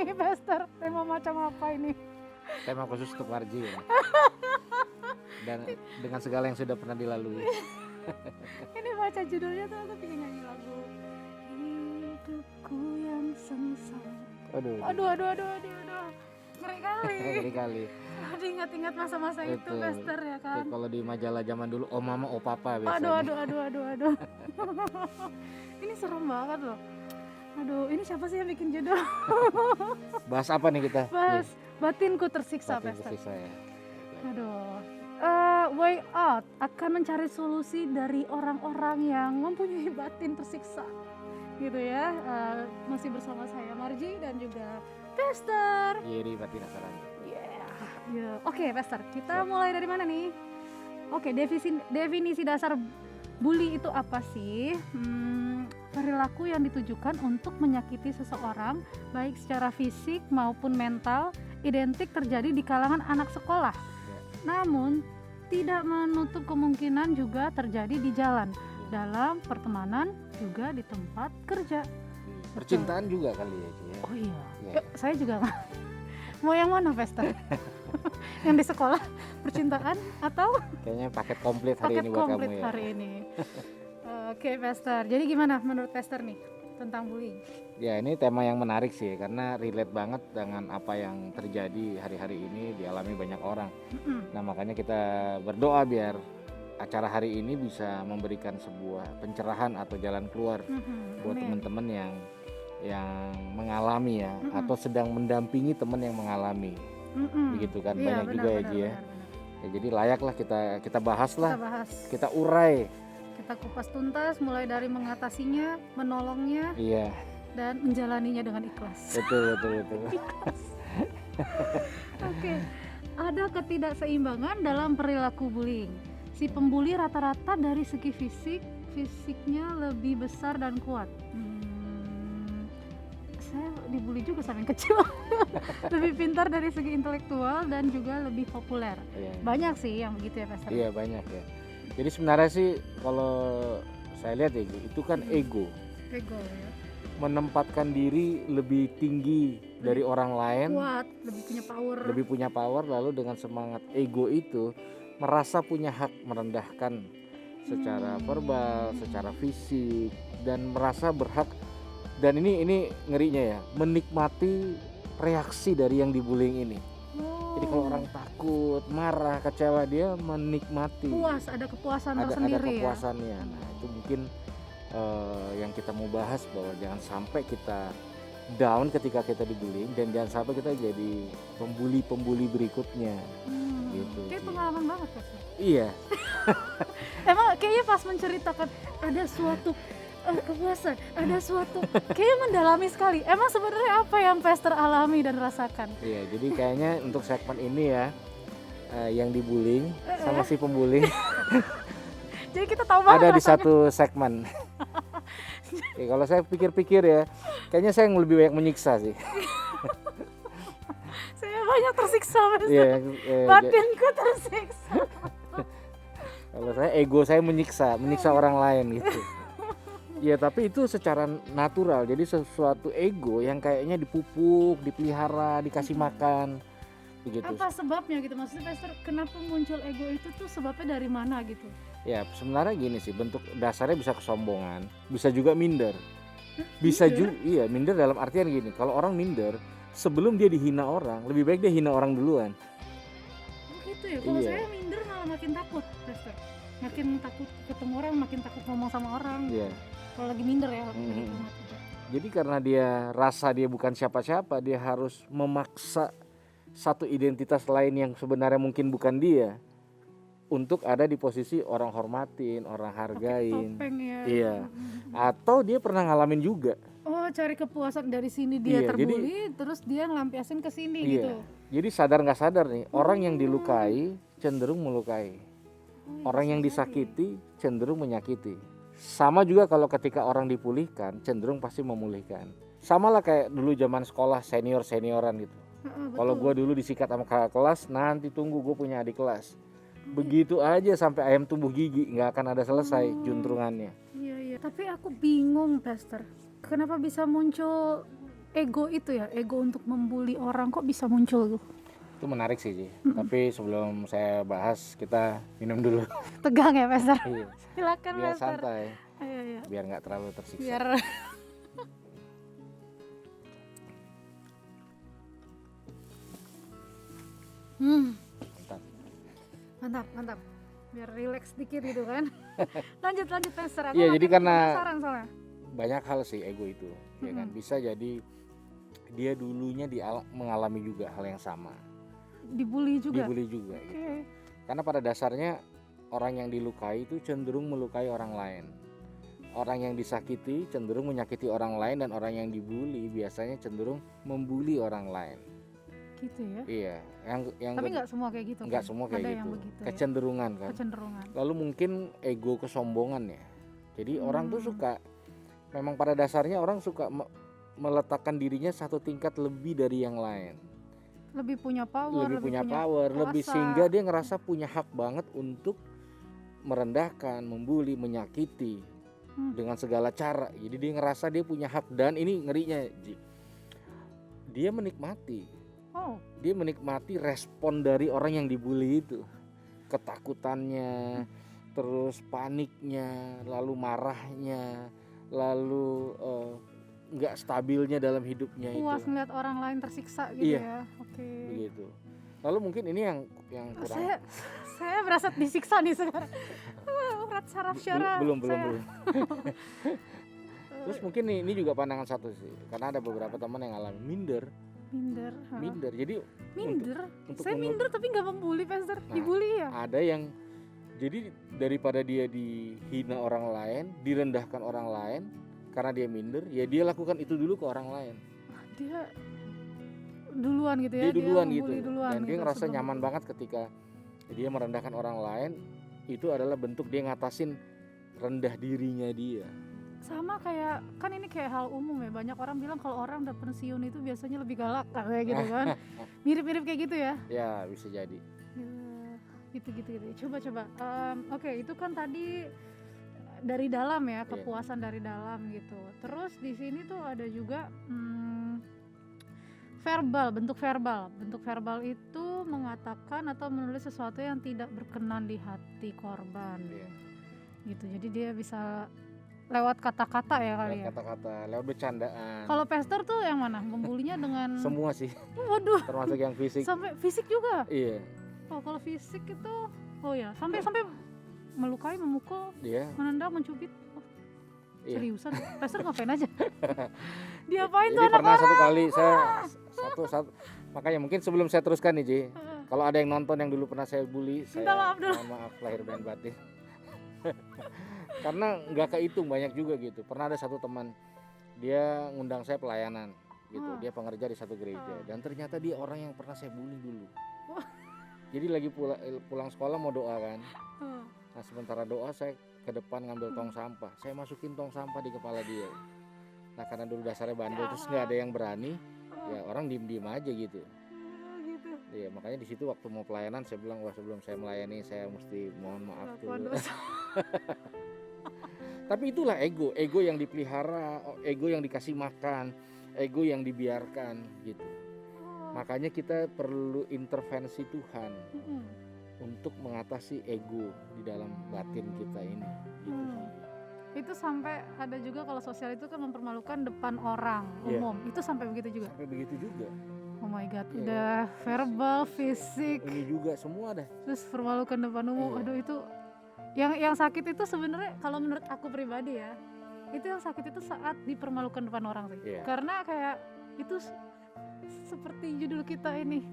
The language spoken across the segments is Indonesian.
nih, Pastor? Tema macam apa ini? Tema khusus untuk Marji ya. Dan dengan segala yang sudah pernah dilalui. Ini baca judulnya tuh aku pengen nyanyi lagu Hidupku yang sengsara. Aduh. Aduh. Ngeri kali. Ngeri kali. Aduh, ingat-ingat masa-masa itu, Betul. Pastor ya kan. Itu kalau di majalah zaman dulu, oh mama, oh papa biasanya. Aduh. Ini serem banget loh. Aduh, ini siapa sih yang bikin judul? Bahas apa nih kita? Bahas batinku tersiksa, Batin Pastor. tersiksa ya. Aduh. Way out akan mencari solusi dari orang-orang yang mempunyai batin tersiksa. Gitu ya. Masih bersama saya Marji dan juga Pastor. Yeri Batin Asarani. Yeah. Oke, Pastor. Kita mulai dari mana nih? Oke, definisi dasar bully itu apa sih? Perilaku yang ditujukan untuk menyakiti seseorang baik secara fisik maupun mental, identik terjadi di kalangan anak sekolah. Namun tidak menutup kemungkinan juga terjadi di jalan, dalam pertemanan, juga di tempat kerja. Percintaan juga kali ya, Ci, ya. Oh iya. Ya. Saya juga mau yang mana, Pastor? Yang di sekolah, percintaan atau Kayaknya paket komplit hari paket ini buat kamu komplit ya. hari ini? Oke, Pastor. Jadi gimana menurut Pastor nih tentang bullying? Ya, ini tema yang menarik sih karena relate banget dengan apa yang terjadi hari-hari ini dialami banyak orang. Nah, makanya kita berdoa biar acara hari ini bisa memberikan sebuah pencerahan atau jalan keluar buat teman-teman yang mengalami ya, atau sedang mendampingi teman yang mengalami. Begitu kan, Iya, banyak juga ya Ji ya. Ya, jadi layaklah kita bahas lah, Kita bahas, kita urai. kita kupas tuntas mulai dari mengatasinya, menolongnya, Iya, dan menjalaninya dengan ikhlas. betul. Oke, ada ketidakseimbangan dalam perilaku bullying. Si pembuli rata-rata dari segi fisiknya lebih besar dan kuat. Saya dibully juga sampai kecil. Lebih pintar dari segi intelektual dan juga lebih populer. Iya. Banyak sih yang begitu ya, Pastor. Iya, banyak ya. Jadi sebenarnya sih kalau saya lihat ya Ji, itu kan ego. Ego ya. Menempatkan diri lebih tinggi dari orang lain, Kuat, lebih punya power. lalu dengan semangat ego itu merasa punya hak merendahkan secara verbal, secara fisik, dan merasa berhak. Dan ini ngerinya ya, menikmati reaksi dari yang dibullying ini. Jadi kalau orang takut, marah, kecewa, dia menikmati. Puas, ada kepuasan ada tersendiri kepuasannya. Nah, itu mungkin yang kita mau bahas, bahwa jangan sampai kita down ketika kita dibullying, dan jangan sampai kita jadi pembuli berikutnya. Gitu. Kayak pengalaman banget, Pastor. Iya. Emang kayaknya pas menceritakan ada suatu kepuasan, ada suatu kayaknya mendalami sekali. Emang sebenarnya apa yang Pastor alami dan rasakan? Iya, jadi kayaknya untuk segmen ini ya, yang dibullying sama si pembully Jadi kita tahu banget ada di rasanya. satu segmen. Ya, kalau saya pikir-pikir ya, kayaknya saya yang lebih banyak menyiksa sih. Saya banyak tersiksa, Pastor. Iya, Batinku tersiksa. kalau saya ego saya menyiksa orang lain gitu. Ya, tapi itu secara natural. Jadi sesuatu ego yang kayaknya dipupuk, dipelihara, dikasih makan begitu. Apa sebabnya gitu? Maksudnya, Pastor, kenapa muncul ego itu tuh sebabnya dari mana gitu? Ya, sebenarnya gini sih, bentuk dasarnya bisa kesombongan, bisa juga minder. Bisa juga, iya, minder dalam artian gini, kalau orang minder, sebelum dia dihina orang, lebih baik dia hina orang duluan. Oh gitu ya, kalau Iya. saya minder malah makin takut, Pastor. Makin takut ketemu orang, makin takut ngomong sama orang. Iya. Kalau lagi minder ya, lagi banget. Jadi karena dia rasa dia bukan siapa-siapa, dia harus memaksa satu identitas lain yang sebenarnya mungkin bukan dia untuk ada di posisi orang hormatin, orang hargain. Topeng ya. Iya. Atau dia pernah ngalamin juga. Oh, cari kepuasan dari sini dia Iya, terbully, terus dia ngelampiasin ke sini Iya. gitu. Jadi sadar nggak sadar nih, orang yang dilukai cenderung melukai. Orang yang disakiti cenderung menyakiti. Sama juga kalau ketika orang dipulihkan, cenderung pasti memulihkan. Sama lah kayak dulu zaman sekolah senior-senioran gitu. Kalau gue dulu disikat sama kakak kelas, nanti tunggu gue punya adik kelas. Begitu aja sampai ayam tumbuh gigi, nggak akan ada selesai juntrungannya. Iya. Tapi aku bingung, Pastor. Kenapa bisa muncul ego itu ya, ego untuk membuli orang kok bisa muncul tuh? Itu menarik sih Ji. Tapi sebelum saya bahas kita minum dulu. Tegang ya Pastor? Iya. Silakan Biar Pastor. santai, Ayo. biar nggak terlalu tersiksa. Biar Mantap. mantap. Biar relax dikit gitu kan. lanjut Pastor. Aku Iya, makin jadi karena penasaran soalnya. banyak hal sih ego itu, ya kan. Bisa jadi dia dulunya mengalami juga hal yang sama, Dibully juga. dibully juga gitu. Oke. Karena pada dasarnya orang yang dilukai itu cenderung melukai orang lain. Orang yang disakiti cenderung menyakiti orang lain, dan orang yang dibully biasanya cenderung membuli orang lain. Gitu ya. Iya, yang Tapi nggak semua kayak gitu. nggak kan? semua kayak Ada gitu. yang begitu ya. Kecenderungan kan. Kecenderungan. Lalu mungkin ego kesombongan ya. Jadi orang tuh suka, memang pada dasarnya orang suka meletakkan dirinya satu tingkat lebih dari yang lain. Lebih punya power, Lebih punya power, lebih, kuasa. sehingga dia ngerasa punya hak banget untuk merendahkan, membuli, menyakiti dengan segala cara. Jadi dia ngerasa dia punya hak, dan ini ngerinya Ji. Dia menikmati. Oh, Dia menikmati respon dari orang yang dibully itu. Ketakutannya, terus paniknya, lalu marahnya, lalu nggak stabilnya dalam hidupnya puas itu. ngeliat orang lain tersiksa gitu Iya. ya. Oke. Begitu. Lalu mungkin ini yang kurang. Saya berasa disiksa nih sekarang. Urat saraf syaraf. belum. saya- Terus mungkin ini juga pandangan satu sih, karena ada beberapa teman yang ngalamin minder. Minder. Jadi untuk Saya minder tapi nggak membuli Pastor. Nah, Dibully ya. ada yang jadi daripada dia dihina orang lain, direndahkan orang lain karena dia minder, ya dia lakukan itu dulu ke orang lain. Dia duluan gitu ya. Dia duluan gitu. membuli duluan Dan dia gitu ngerasa sebelum- nyaman banget ketika dia merendahkan orang lain. Itu adalah bentuk dia ngatasin rendah dirinya dia. Sama kayak, kan ini kayak hal umum ya. Banyak orang bilang kalau orang udah pensiun itu biasanya lebih galak kayak gitu kan. Mirip-mirip kayak gitu ya. Ya bisa jadi. Gitu. Coba. Oke, itu kan tadi dari dalam ya, kepuasan dari dalam gitu. Terus di sini tuh ada juga bentuk verbal itu mengatakan atau menulis sesuatu yang tidak berkenan di hati korban. Gitu. Jadi dia bisa lewat kata-kata ya kali ya. Lewat kata-kata, lewat bercandaan. Kalau Pastor tuh yang mana? Membulinya dengan Semua sih, waduh, termasuk yang fisik. sampai fisik juga. Iya. Oh, kalau fisik itu sampai melukai, memukul, Dia. menendang, mencubit. Oh, Iya. seriusan? Pastor ngapain aja? Diapain tuh Jadi anak pernah orang? satu kali saya satu makanya mungkin sebelum saya teruskan nih Ji, kalau ada yang nonton yang dulu pernah saya bully, saya maaf dulu. mohon maaf lahir dan batin. Karena nggak kehitung banyak juga gitu. Pernah ada satu teman, dia ngundang saya pelayanan gitu. Dia pengerja di satu gereja, dan ternyata dia orang yang pernah saya bully dulu. Jadi lagi pulang sekolah mau doa kan. Nah sementara doa saya ke depan ngambil tong sampah, saya masukin tong sampah di kepala dia. Nah karena dulu dasarnya bandel, terus nggak ada yang berani, ya orang diem aja gitu. Gitu. Iya, makanya di situ waktu mau pelayanan saya bilang, wah sebelum saya melayani saya mesti mohon maaf dulu. Tapi itulah ego yang dipelihara, ego yang dikasih makan, ego yang dibiarkan gitu. Makanya kita perlu intervensi Tuhan untuk mengatasi ego di dalam batin kita ini gitu. Itu sampai ada juga kalau sosial itu kan mempermalukan depan orang umum. Itu sampai begitu juga. Sampai begitu juga. Oh my god, udah verbal, fisik, Ini juga semua dah. terus permalukan depan umum. Aduh, itu yang sakit itu sebenarnya kalau menurut aku pribadi ya, itu yang sakit itu saat dipermalukan depan orang sih. Karena kayak itu seperti judul kita ini,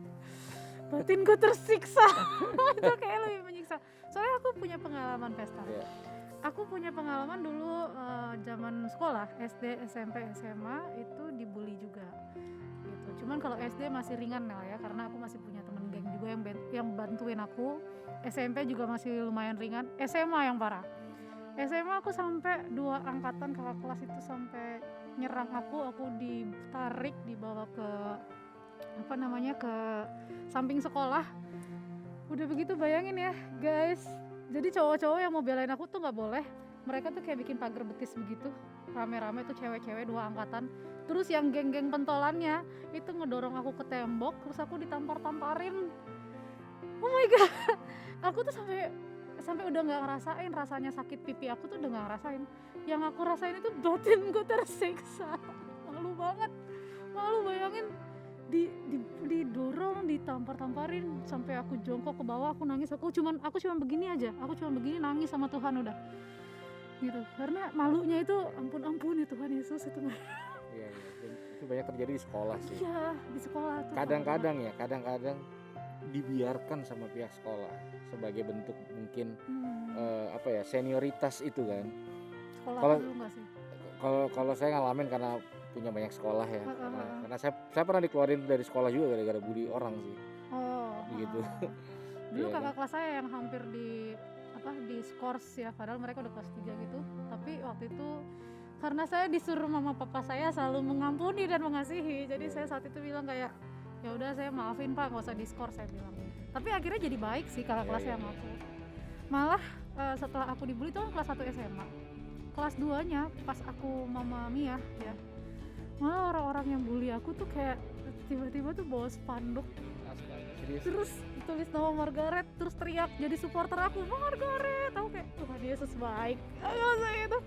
batinku tersiksa. Itu kayak lebih menyiksa. Soalnya aku punya pengalaman Pesta. Aku punya pengalaman dulu zaman sekolah SD, SMP, SMA itu dibully juga. Gitu. Cuman kalau SD masih ringan lah ya, karena aku masih punya temen geng juga yang bantuin aku. SMP juga masih lumayan ringan. SMA yang parah. SMA aku sampai 2 angkatan kakak kelas itu sampai nyerang aku ditarik, dibawa ke ke samping sekolah. Udah begitu bayangin ya guys, jadi cowok-cowok yang mau belain aku tuh nggak boleh. Mereka tuh kayak bikin pagar betis begitu, rame-rame tuh cewek-cewek 2 angkatan Terus yang geng-geng pentolannya itu ngedorong aku ke tembok, terus aku ditampar-tamparin. Oh my god, aku tuh sampai udah nggak ngerasain rasanya sakit pipi, aku tuh udah nggak ngerasain. Yang aku rasain itu batinku tersiksa. Malu banget, malu bayangin didorong, ditampar-tamparin sampai aku jongkok ke bawah, aku nangis, aku cuman begini aja, aku cuman begini nangis sama Tuhan udah gitu, karena malunya itu ampun ya Tuhan Yesus itu. Iya, itu banyak terjadi di sekolah sih. Iya, di sekolah tuh Kadang-kadang dibiarkan sama pihak sekolah sebagai bentuk mungkin senioritas itu kan. Sekolah Kalau dulu nggak sih? kalau saya ngalamin karena punya banyak sekolah ya, karena saya pernah dikeluarin dari sekolah juga gara-gara bully orang sih. Begitu. Dulu Iya, kakak kelas saya yang hampir di skors ya, padahal mereka udah kelas 3 gitu, tapi waktu itu karena saya disuruh mama papa saya selalu mengampuni dan mengasihi, jadi saya saat itu bilang kayak ya udah saya maafin Pak, nggak usah diskors, saya bilang. Tapi akhirnya jadi baik sih kakak kelas yang aku. Malah setelah aku dibully itu kan kelas 1 SMA. Kelas 2-nya pas aku mama Mia ya, malah orang-orang yang bully aku tuh kayak tiba-tiba tuh bawa spanduk, terus tulis nama Margaret, terus teriak jadi supporter aku, Margaret. Aku kayak Tuhan Yesus baik. Saya itu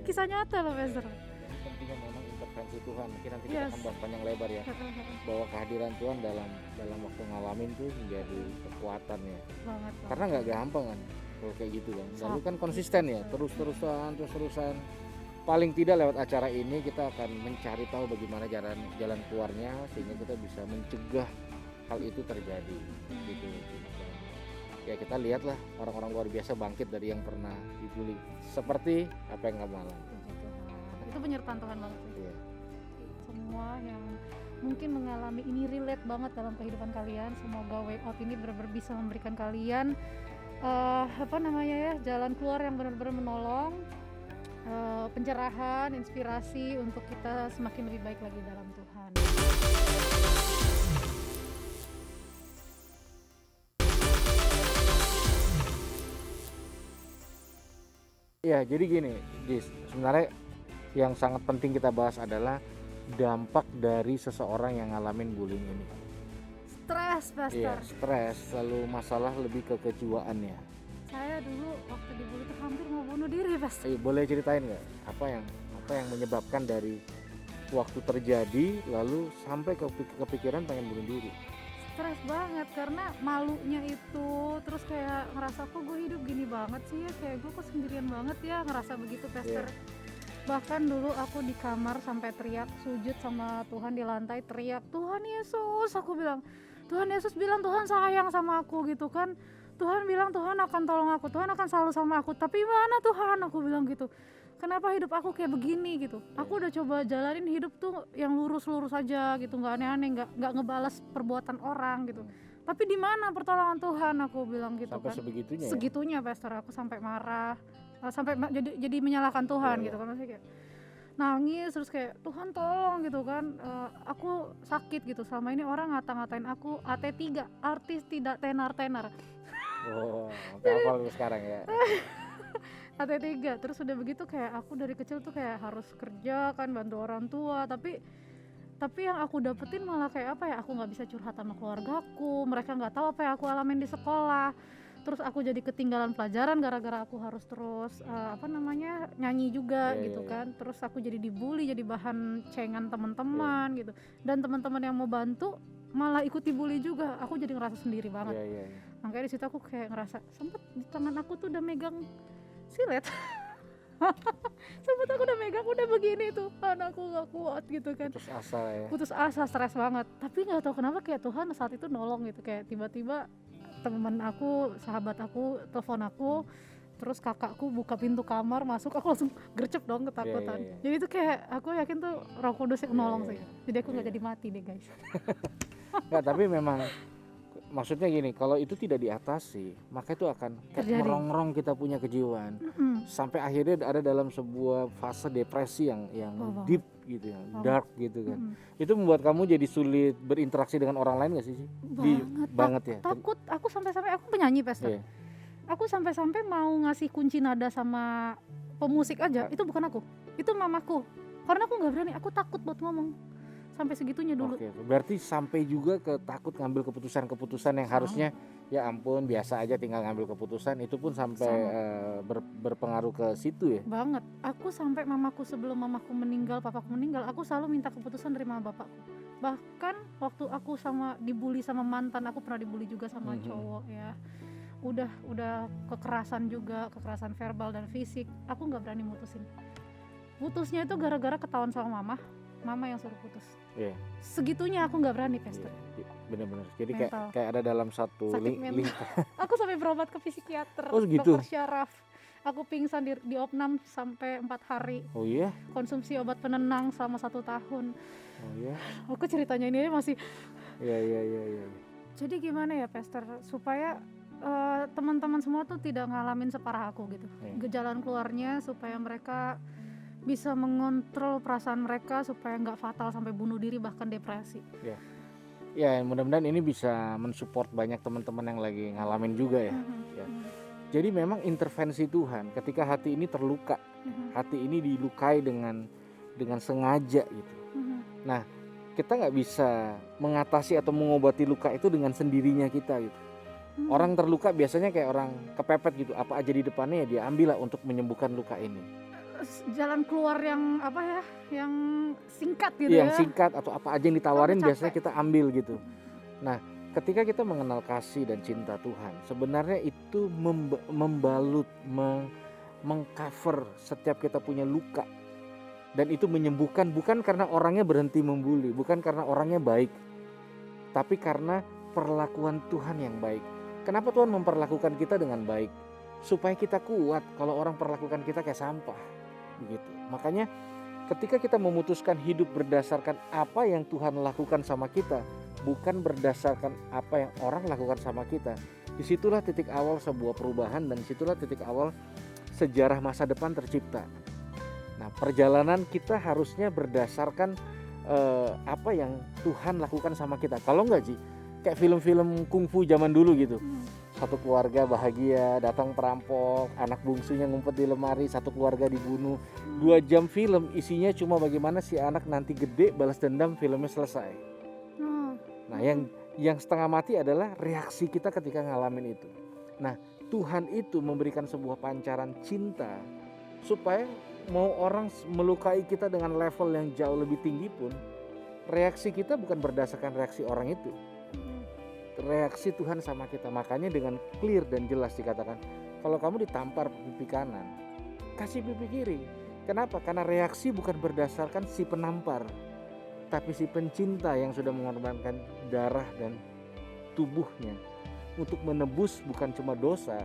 kisah nyata loh, Pastor. Pentingnya memang intervensi Tuhan. Mungkin nanti kita akan bahas panjang lebar ya, bahwa kehadiran Tuhan dalam waktu ngalamin tuh menjadi kekuatan ya. Banget. Karena nggak gampang kan kalau kayak gitu kan. Lalu kan konsisten ya, terus-terusan. Paling tidak lewat acara ini kita akan mencari tahu bagaimana jalan keluarnya sehingga kita bisa mencegah hal itu terjadi gitu. Ya kita lihatlah orang-orang luar biasa bangkit dari yang pernah dibully seperti apa yang kamu alami. Itu penyertaan Tuhan banget sih. Yeah. Semua yang mungkin mengalami ini relate banget dalam kehidupan kalian. Semoga Way Out ini benar-benar bisa memberikan kalian jalan keluar yang benar-benar menolong, pencerahan, inspirasi untuk kita semakin lebih baik lagi dalam Tuhan. Ya, jadi gini, Jis, sebenarnya yang sangat penting kita bahas adalah dampak dari seseorang yang ngalamin bullying ini. Stres, Pastor. Iya, stres, lalu masalah lebih ke kejiwaannya. Saya dulu waktu dibully itu hampir mau bunuh diri, Pastor. Boleh ceritain nggak apa yang menyebabkan dari waktu terjadi lalu sampai kepikiran pengen bunuh diri? Stres banget karena malunya itu, terus kayak ngerasa kok gue hidup gini banget sih ya, kayak gue kok sendirian banget ya, ngerasa begitu, Pastor. Bahkan dulu aku di kamar sampai teriak, sujud sama Tuhan di lantai, teriak, Tuhan Yesus, aku bilang, Tuhan Yesus bilang Tuhan sayang sama aku gitu kan, Tuhan bilang Tuhan akan tolong aku, Tuhan akan selalu sama aku, tapi mana Tuhan, aku bilang gitu. Kenapa hidup aku kayak begini gitu? Aku udah coba jalanin hidup tuh yang lurus-lurus aja gitu, nggak aneh-aneh, nggak ngebalas perbuatan orang gitu. Tapi di mana pertolongan Tuhan? Aku bilang gitu. Sampai kan? Segitunya, Pastor. Aku sampai marah, sampai jadi menyalahkan Tuhan gitu kan, masih kayak nangis terus kayak Tuhan tolong gitu kan. Aku sakit gitu. Selama ini orang ngata-ngatain aku AT3, artis tidak tenar-tenar. Oh, apa sekarang ya? AT3, terus udah begitu kayak aku dari kecil tuh kayak harus kerja kan, bantu orang tua, tapi yang aku dapetin malah kayak apa ya, aku nggak bisa curhat sama keluargaku, mereka nggak tahu apa yang aku alamin di sekolah, terus aku jadi ketinggalan pelajaran gara-gara aku harus terus nyanyi juga gitu kan, terus aku jadi dibully, jadi bahan cengan teman-teman gitu, dan teman-teman yang mau bantu malah ikut dibully juga, aku jadi ngerasa sendiri banget. Makanya di situ aku kayak ngerasa sempet di tangan aku tuh udah megang silet. Sempet aku udah megang, udah begini tuh, anakku gak kuat gitu kan. Putus asa, stres banget. Tapi gak tahu kenapa kayak Tuhan saat itu nolong gitu, kayak tiba-tiba teman aku, sahabat aku telepon aku, terus kakakku buka pintu kamar masuk, aku langsung gercep dong ketakutan. Jadi itu kayak aku yakin tuh Roh Kudus yang nolong sih. Jadi aku gak jadi mati deh guys. Nggak, tapi memang maksudnya gini, kalau itu tidak diatasi, maka itu akan merongrong kita punya kejiwaan, sampai akhirnya ada dalam sebuah fase depresi yang deep gitu, yang dark gitu kan. Itu membuat kamu jadi sulit berinteraksi dengan orang lain nggak sih? Banget ya. Takut, aku sampai-sampai aku penyanyi, Pastor. Aku sampai-sampai mau ngasih kunci nada sama pemusik aja, itu bukan aku, itu mamaku. karena aku nggak berani, aku takut buat ngomong sampai segitunya dulu. Oke, berarti sampai juga ke takut ngambil keputusan-keputusan yang harusnya ya ampun biasa aja tinggal ngambil keputusan, itu pun sampai berpengaruh ke situ ya. Banget. Aku sampai sebelum mamaku meninggal, papaku meninggal, aku selalu minta keputusan dari mama bapakku. Bahkan waktu aku dibully sama mantan, aku pernah dibully juga sama cowok ya. Udah kekerasan juga, kekerasan verbal dan fisik. Aku nggak berani mutusin. Putusnya itu gara-gara ketahuan sama mama yang suruh putus. Segitunya aku nggak berani, Pastor. Bener-bener. Jadi kayak ada dalam satu link. Aku sampai berobat ke psikiater, gitu? dokter syaraf. Aku pingsan di opnam sampai 4 hari. Oh iya? Konsumsi obat penenang selama 1 tahun. Oh iya? Aku ceritanya ini masih. Iya. Jadi gimana ya, Pastor, supaya teman-teman semua tuh tidak ngalamin separah aku gitu. Jalan keluarnya supaya mereka bisa mengontrol perasaan mereka supaya nggak fatal sampai bunuh diri bahkan depresi. Ya mudah-mudahan ini bisa mensupport banyak teman-teman yang lagi ngalamin juga ya. Jadi memang intervensi Tuhan ketika hati ini terluka, hati ini dilukai dengan sengaja gitu. Nah kita nggak bisa mengatasi atau mengobati luka itu dengan sendirinya kita gitu. Orang terluka biasanya kayak orang kepepet gitu, apa aja di depannya ya dia ambil lah untuk menyembuhkan luka ini. Jalan keluar yang yang singkat gitu yang singkat atau apa aja yang ditawarin biasanya kita ambil gitu. Nah ketika kita mengenal kasih dan cinta Tuhan, sebenarnya itu membalut, mengcover setiap kita punya luka, dan itu menyembuhkan bukan karena orangnya berhenti membuli, bukan karena orangnya baik, tapi karena perlakuan Tuhan yang baik. Kenapa Tuhan memperlakukan kita dengan baik? Supaya kita kuat kalau orang perlakukan kita kayak sampah begitu. Makanya ketika kita memutuskan hidup berdasarkan apa yang Tuhan lakukan sama kita, bukan berdasarkan apa yang orang lakukan sama kita, disitulah titik awal sebuah perubahan dan disitulah titik awal sejarah masa depan tercipta. Nah perjalanan kita harusnya berdasarkan apa yang Tuhan lakukan sama kita. Kalau enggak Ji, kayak film-film kungfu zaman dulu gitu. Satu keluarga bahagia, datang perampok, anak bungsunya ngumpet di lemari, satu keluarga dibunuh. 2 jam film isinya cuma bagaimana si anak nanti gede balas dendam, filmnya selesai. Nah yang setengah mati adalah reaksi kita ketika ngalamin itu. Nah Tuhan itu memberikan sebuah pancaran cinta supaya mau orang melukai kita dengan level yang jauh lebih tinggi pun, reaksi kita bukan berdasarkan reaksi orang itu, reaksi Tuhan sama kita. Makanya dengan clear dan jelas dikatakan, kalau kamu ditampar pipi kanan, kasih pipi kiri. Kenapa? Karena reaksi bukan berdasarkan si penampar, tapi si pencinta yang sudah mengorbankan darah dan tubuhnya untuk menebus bukan cuma dosa,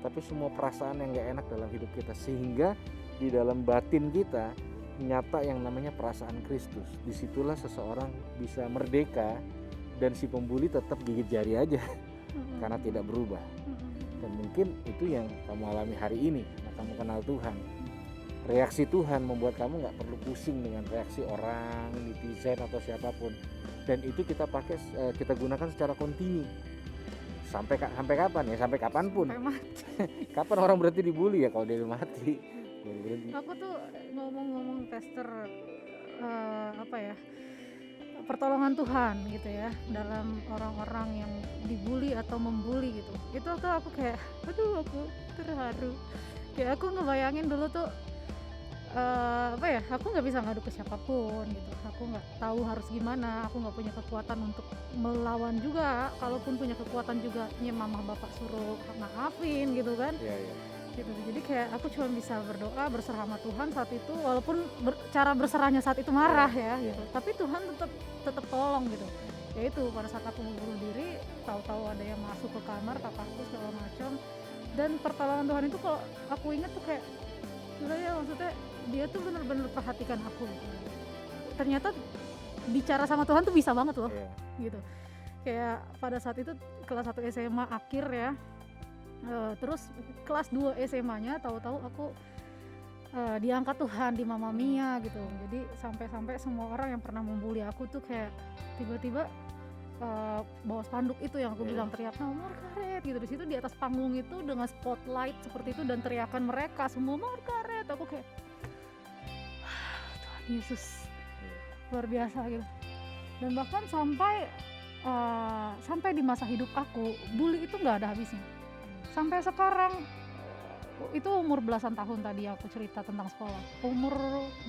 tapi semua perasaan yang gak enak dalam hidup kita. Sehingga di dalam batin kita nyata yang namanya perasaan Kristus. Disitulah seseorang bisa merdeka dan si pembuli tetap gigit jari aja karena tidak berubah. Dan mungkin itu yang kamu alami hari ini karena kamu kenal Tuhan. Reaksi Tuhan membuat kamu gak perlu pusing dengan reaksi orang, netizen atau siapapun. Dan itu kita gunakan secara kontinu. Sampai kapan ya? Sampai kapanpun. Sampai mati. Kapan orang berhenti dibully ya? Kalau dia udah mati. Aku tuh ngomong Pastor pertolongan Tuhan gitu ya dalam orang-orang yang dibully atau membuli gitu. Itu tuh aku kayak aku terharu. Kayak aku ngebayangin dulu tuh aku nggak bisa ngadu ke siapapun gitu. Aku nggak tahu harus gimana, aku nggak punya kekuatan untuk melawan juga. Kalaupun punya kekuatan juga mama bapak suruh maafin gitu kan. Gitu. Jadi kayak aku cuma bisa berdoa, berserah sama Tuhan saat itu, walaupun cara berserahnya saat itu marah gitu. Tapi Tuhan tetap tolong gitu. Ya itu pada saat aku mau bunuh diri, tahu-tahu ada yang masuk ke kamar, papaku segala macam. Dan pertolongan Tuhan itu kalau aku ingat tuh kayak maksudnya dia tuh benar-benar perhatikan aku gitu. Ternyata bicara sama Tuhan tuh bisa banget loh. Gitu. Kayak pada saat itu kelas 1 SMA akhir ya. Terus kelas 2 SMA-nya tahu-tahu aku diangkat Tuhan di Mama Mia gitu. Jadi sampai semua orang yang pernah membuli aku tuh kayak tiba-tiba bawa spanduk itu yang aku bilang, teriak Margaret gitu. Di situ di atas panggung itu dengan spotlight seperti itu dan teriakan mereka semua Margaret. Aku kayak Tuhan Yesus luar biasa gitu. Dan bahkan sampai di masa hidup aku, bully itu nggak ada habisnya. Sampai sekarang, itu umur belasan tahun tadi aku cerita tentang sekolah. Umur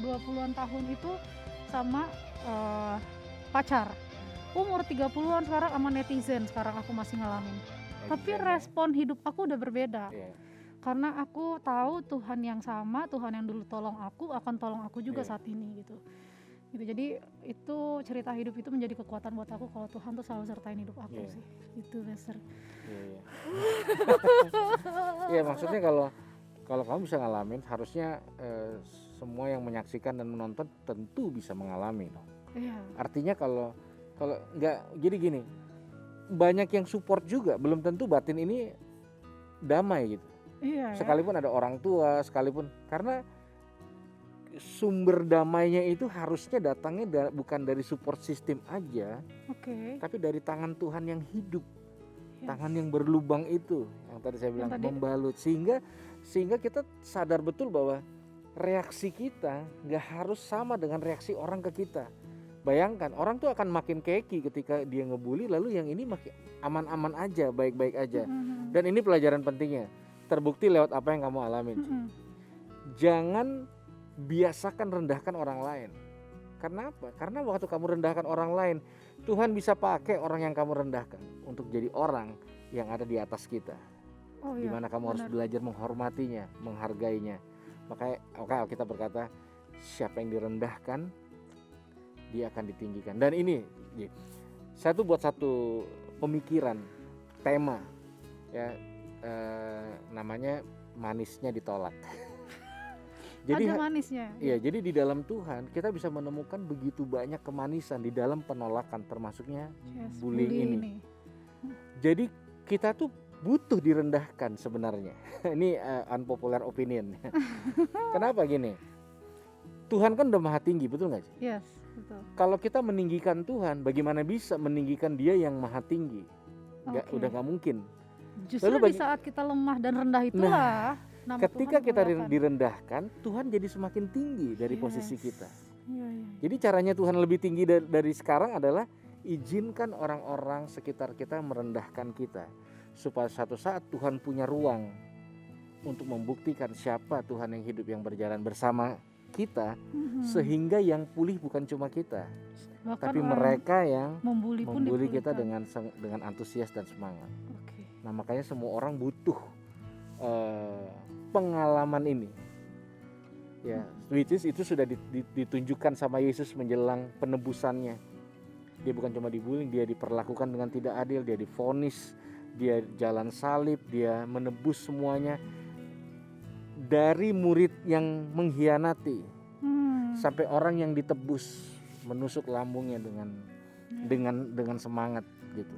20-an tahun itu sama pacar. Umur 30-an sekarang sama netizen, sekarang aku masih ngalamin. Tapi respon hidup aku udah berbeda. Karena aku tahu Tuhan yang sama, Tuhan yang dulu tolong aku akan tolong aku juga saat ini gitu. Jadi itu cerita hidup itu menjadi kekuatan buat aku kalau Tuhan tuh selalu sertain hidup aku sih. Itu Pastor. Iya, maksudnya kalau kamu bisa ngalamin, harusnya semua yang menyaksikan dan menonton tentu bisa mengalami. Iya. Artinya kalau nggak, jadi gini, banyak yang support juga, belum tentu batin ini damai gitu. Iya. Sekalipun ada orang tua, sekalipun, karena sumber damainya itu harusnya datangnya bukan dari support system aja, tapi dari tangan Tuhan yang hidup, tangan yang berlubang itu, yang tadi saya bilang membalut, sehingga kita sadar betul bahwa reaksi kita nggak harus sama dengan reaksi orang ke kita. Bayangkan orang tuh akan makin keki ketika dia ngebully, lalu yang ini makin aman-aman aja, baik-baik aja. Dan ini pelajaran pentingnya, terbukti lewat apa yang kamu alamin. Jangan biasakan rendahkan orang lain. Karena apa? Karena waktu kamu rendahkan orang lain, Tuhan bisa pakai orang yang kamu rendahkan untuk jadi orang yang ada di atas kita. Dimana kamu harus belajar menghormatinya, menghargainya. Makanya kita berkata, siapa yang direndahkan, dia akan ditinggikan. Dan ini, saya tuh buat satu pemikiran, tema, ya, namanya manisnya ditolak. Jadi ada manisnya. Iya, jadi di dalam Tuhan kita bisa menemukan begitu banyak kemanisan di dalam penolakan, termasuknya bullying ini. Jadi kita tuh butuh direndahkan sebenarnya. Ini unpopular opinion. Kenapa gini? Tuhan kan udah maha tinggi, betul nggak sih? Yes, betul. Kalau kita meninggikan Tuhan, bagaimana bisa meninggikan Dia yang maha tinggi? Udah nggak mungkin. Justru di saat kita lemah dan rendah itulah. Ketika kita direndahkan, Tuhan jadi semakin tinggi dari posisi kita. Jadi caranya Tuhan lebih tinggi dari sekarang adalah izinkan orang-orang sekitar kita merendahkan kita, supaya suatu saat Tuhan punya ruang untuk membuktikan siapa Tuhan yang hidup, yang berjalan bersama kita, sehingga yang pulih bukan cuma kita, tapi mereka yang membuli kita dengan antusias dan semangat. Nah, makanya semua orang butuh pengalaman ini, ya, which is itu sudah ditunjukkan sama Yesus menjelang penebusannya. Dia bukan cuma dibully, dia diperlakukan dengan tidak adil, dia divonis, dia jalan salib, dia menebus semuanya, dari murid yang mengkhianati sampai orang yang ditebus, menusuk lambungnya dengan semangat gitu.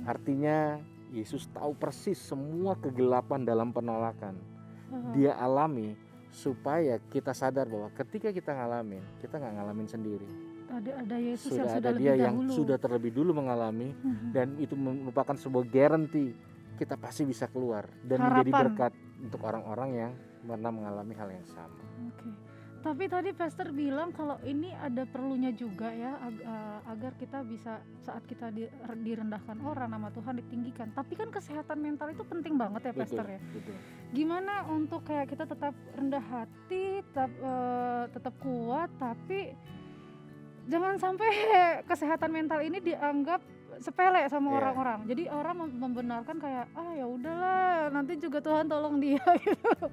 Artinya Yesus tahu persis semua kegelapan dalam penolakan. Dia alami supaya kita sadar bahwa ketika kita ngalamin, kita nggak ngalamin sendiri. Ada Yesus sudah yang ada Dia yang sudah terlebih dulu mengalami, dan itu merupakan sebuah guarantee kita pasti bisa keluar dan menjadi berkat untuk orang-orang yang pernah mengalami hal yang sama. Tapi tadi Pastor bilang kalau ini ada perlunya juga ya, agar kita bisa saat kita direndahkan orang, nama Tuhan ditinggikan. Tapi kan kesehatan mental itu penting banget ya Pastor ya. Betul. Gimana untuk kayak kita tetap rendah hati, tetap kuat, tapi jangan sampai kesehatan mental ini dianggap sepele sama orang-orang. Jadi orang membenarkan kayak ya udahlah, nanti juga Tuhan tolong dia gitu.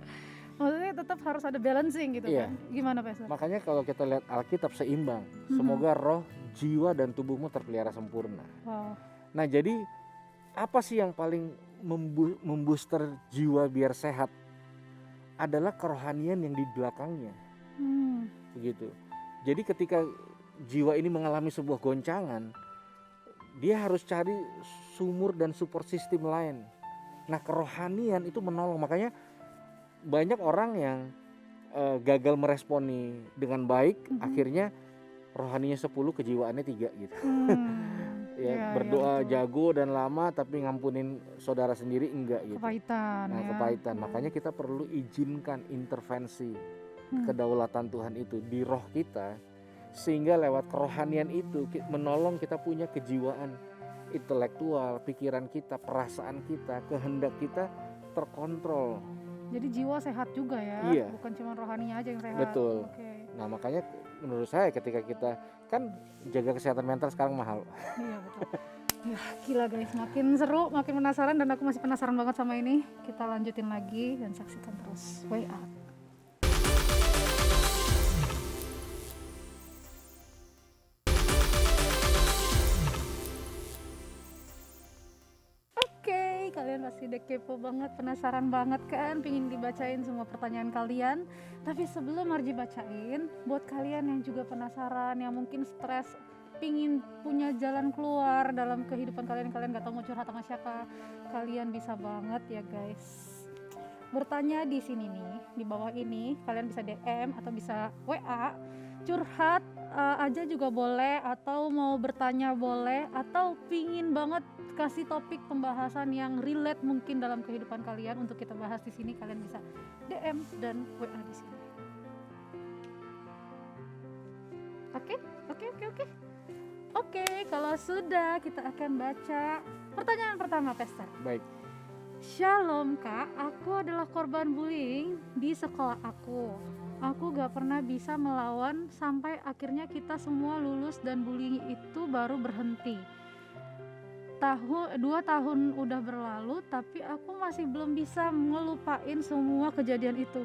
Maksudnya tetap harus ada balancing gitu kan. Gimana Pastor? Makanya kalau kita lihat Alkitab seimbang, semoga roh, jiwa dan tubuhmu terpelihara sempurna. Nah, jadi apa sih yang paling membooster jiwa biar sehat? Adalah kerohanian yang di belakangnya. Begitu. Jadi ketika jiwa ini mengalami sebuah goncangan, dia harus cari sumur dan support system lain. Nah, kerohanian itu menolong. Makanya banyak orang yang gagal meresponi dengan baik, akhirnya rohaninya 10, kejiwaannya 3 gitu. Berdoa jago dan lama tapi ngampunin saudara sendiri enggak gitu. Kepahitan. Kepahitan. Makanya kita perlu izinkan intervensi kedaulatan Tuhan itu di roh kita, sehingga lewat kerohanian itu menolong kita punya kejiwaan intelektual, pikiran kita, perasaan kita, kehendak kita terkontrol. Jadi jiwa sehat juga ya, Iya. bukan cuma rohaninya aja yang sehat. Betul. Oke. Nah makanya menurut saya ketika kita kan jaga kesehatan mental sekarang mahal. Iya betul. Ya gila guys, makin seru, makin penasaran, dan aku masih penasaran banget sama ini. Kita lanjutin lagi dan saksikan terus Way Out. Oke, kalian pasti udah kepo banget, penasaran banget kan, pingin dibacain semua pertanyaan kalian. Tapi sebelum Marji bacain, buat kalian yang juga penasaran, yang mungkin stres, pingin punya jalan keluar dalam kehidupan kalian gak tahu mau curhat sama siapa, kalian bisa banget ya guys bertanya di sini nih, di bawah ini. Kalian bisa DM atau bisa WA, curhat aja juga boleh, atau mau bertanya boleh, atau pingin banget kasih topik pembahasan yang relate mungkin dalam kehidupan kalian untuk kita bahas di sini, kalian bisa DM dan WA di sini. Oke, kalau sudah, kita akan baca pertanyaan pertama, Pastor. Baik. Shalom Kak, aku adalah korban bullying di sekolah aku. Aku gak pernah bisa melawan sampai akhirnya kita semua lulus dan bullying itu baru berhenti. 2 tahun udah berlalu, tapi aku masih belum bisa ngelupain semua kejadian itu.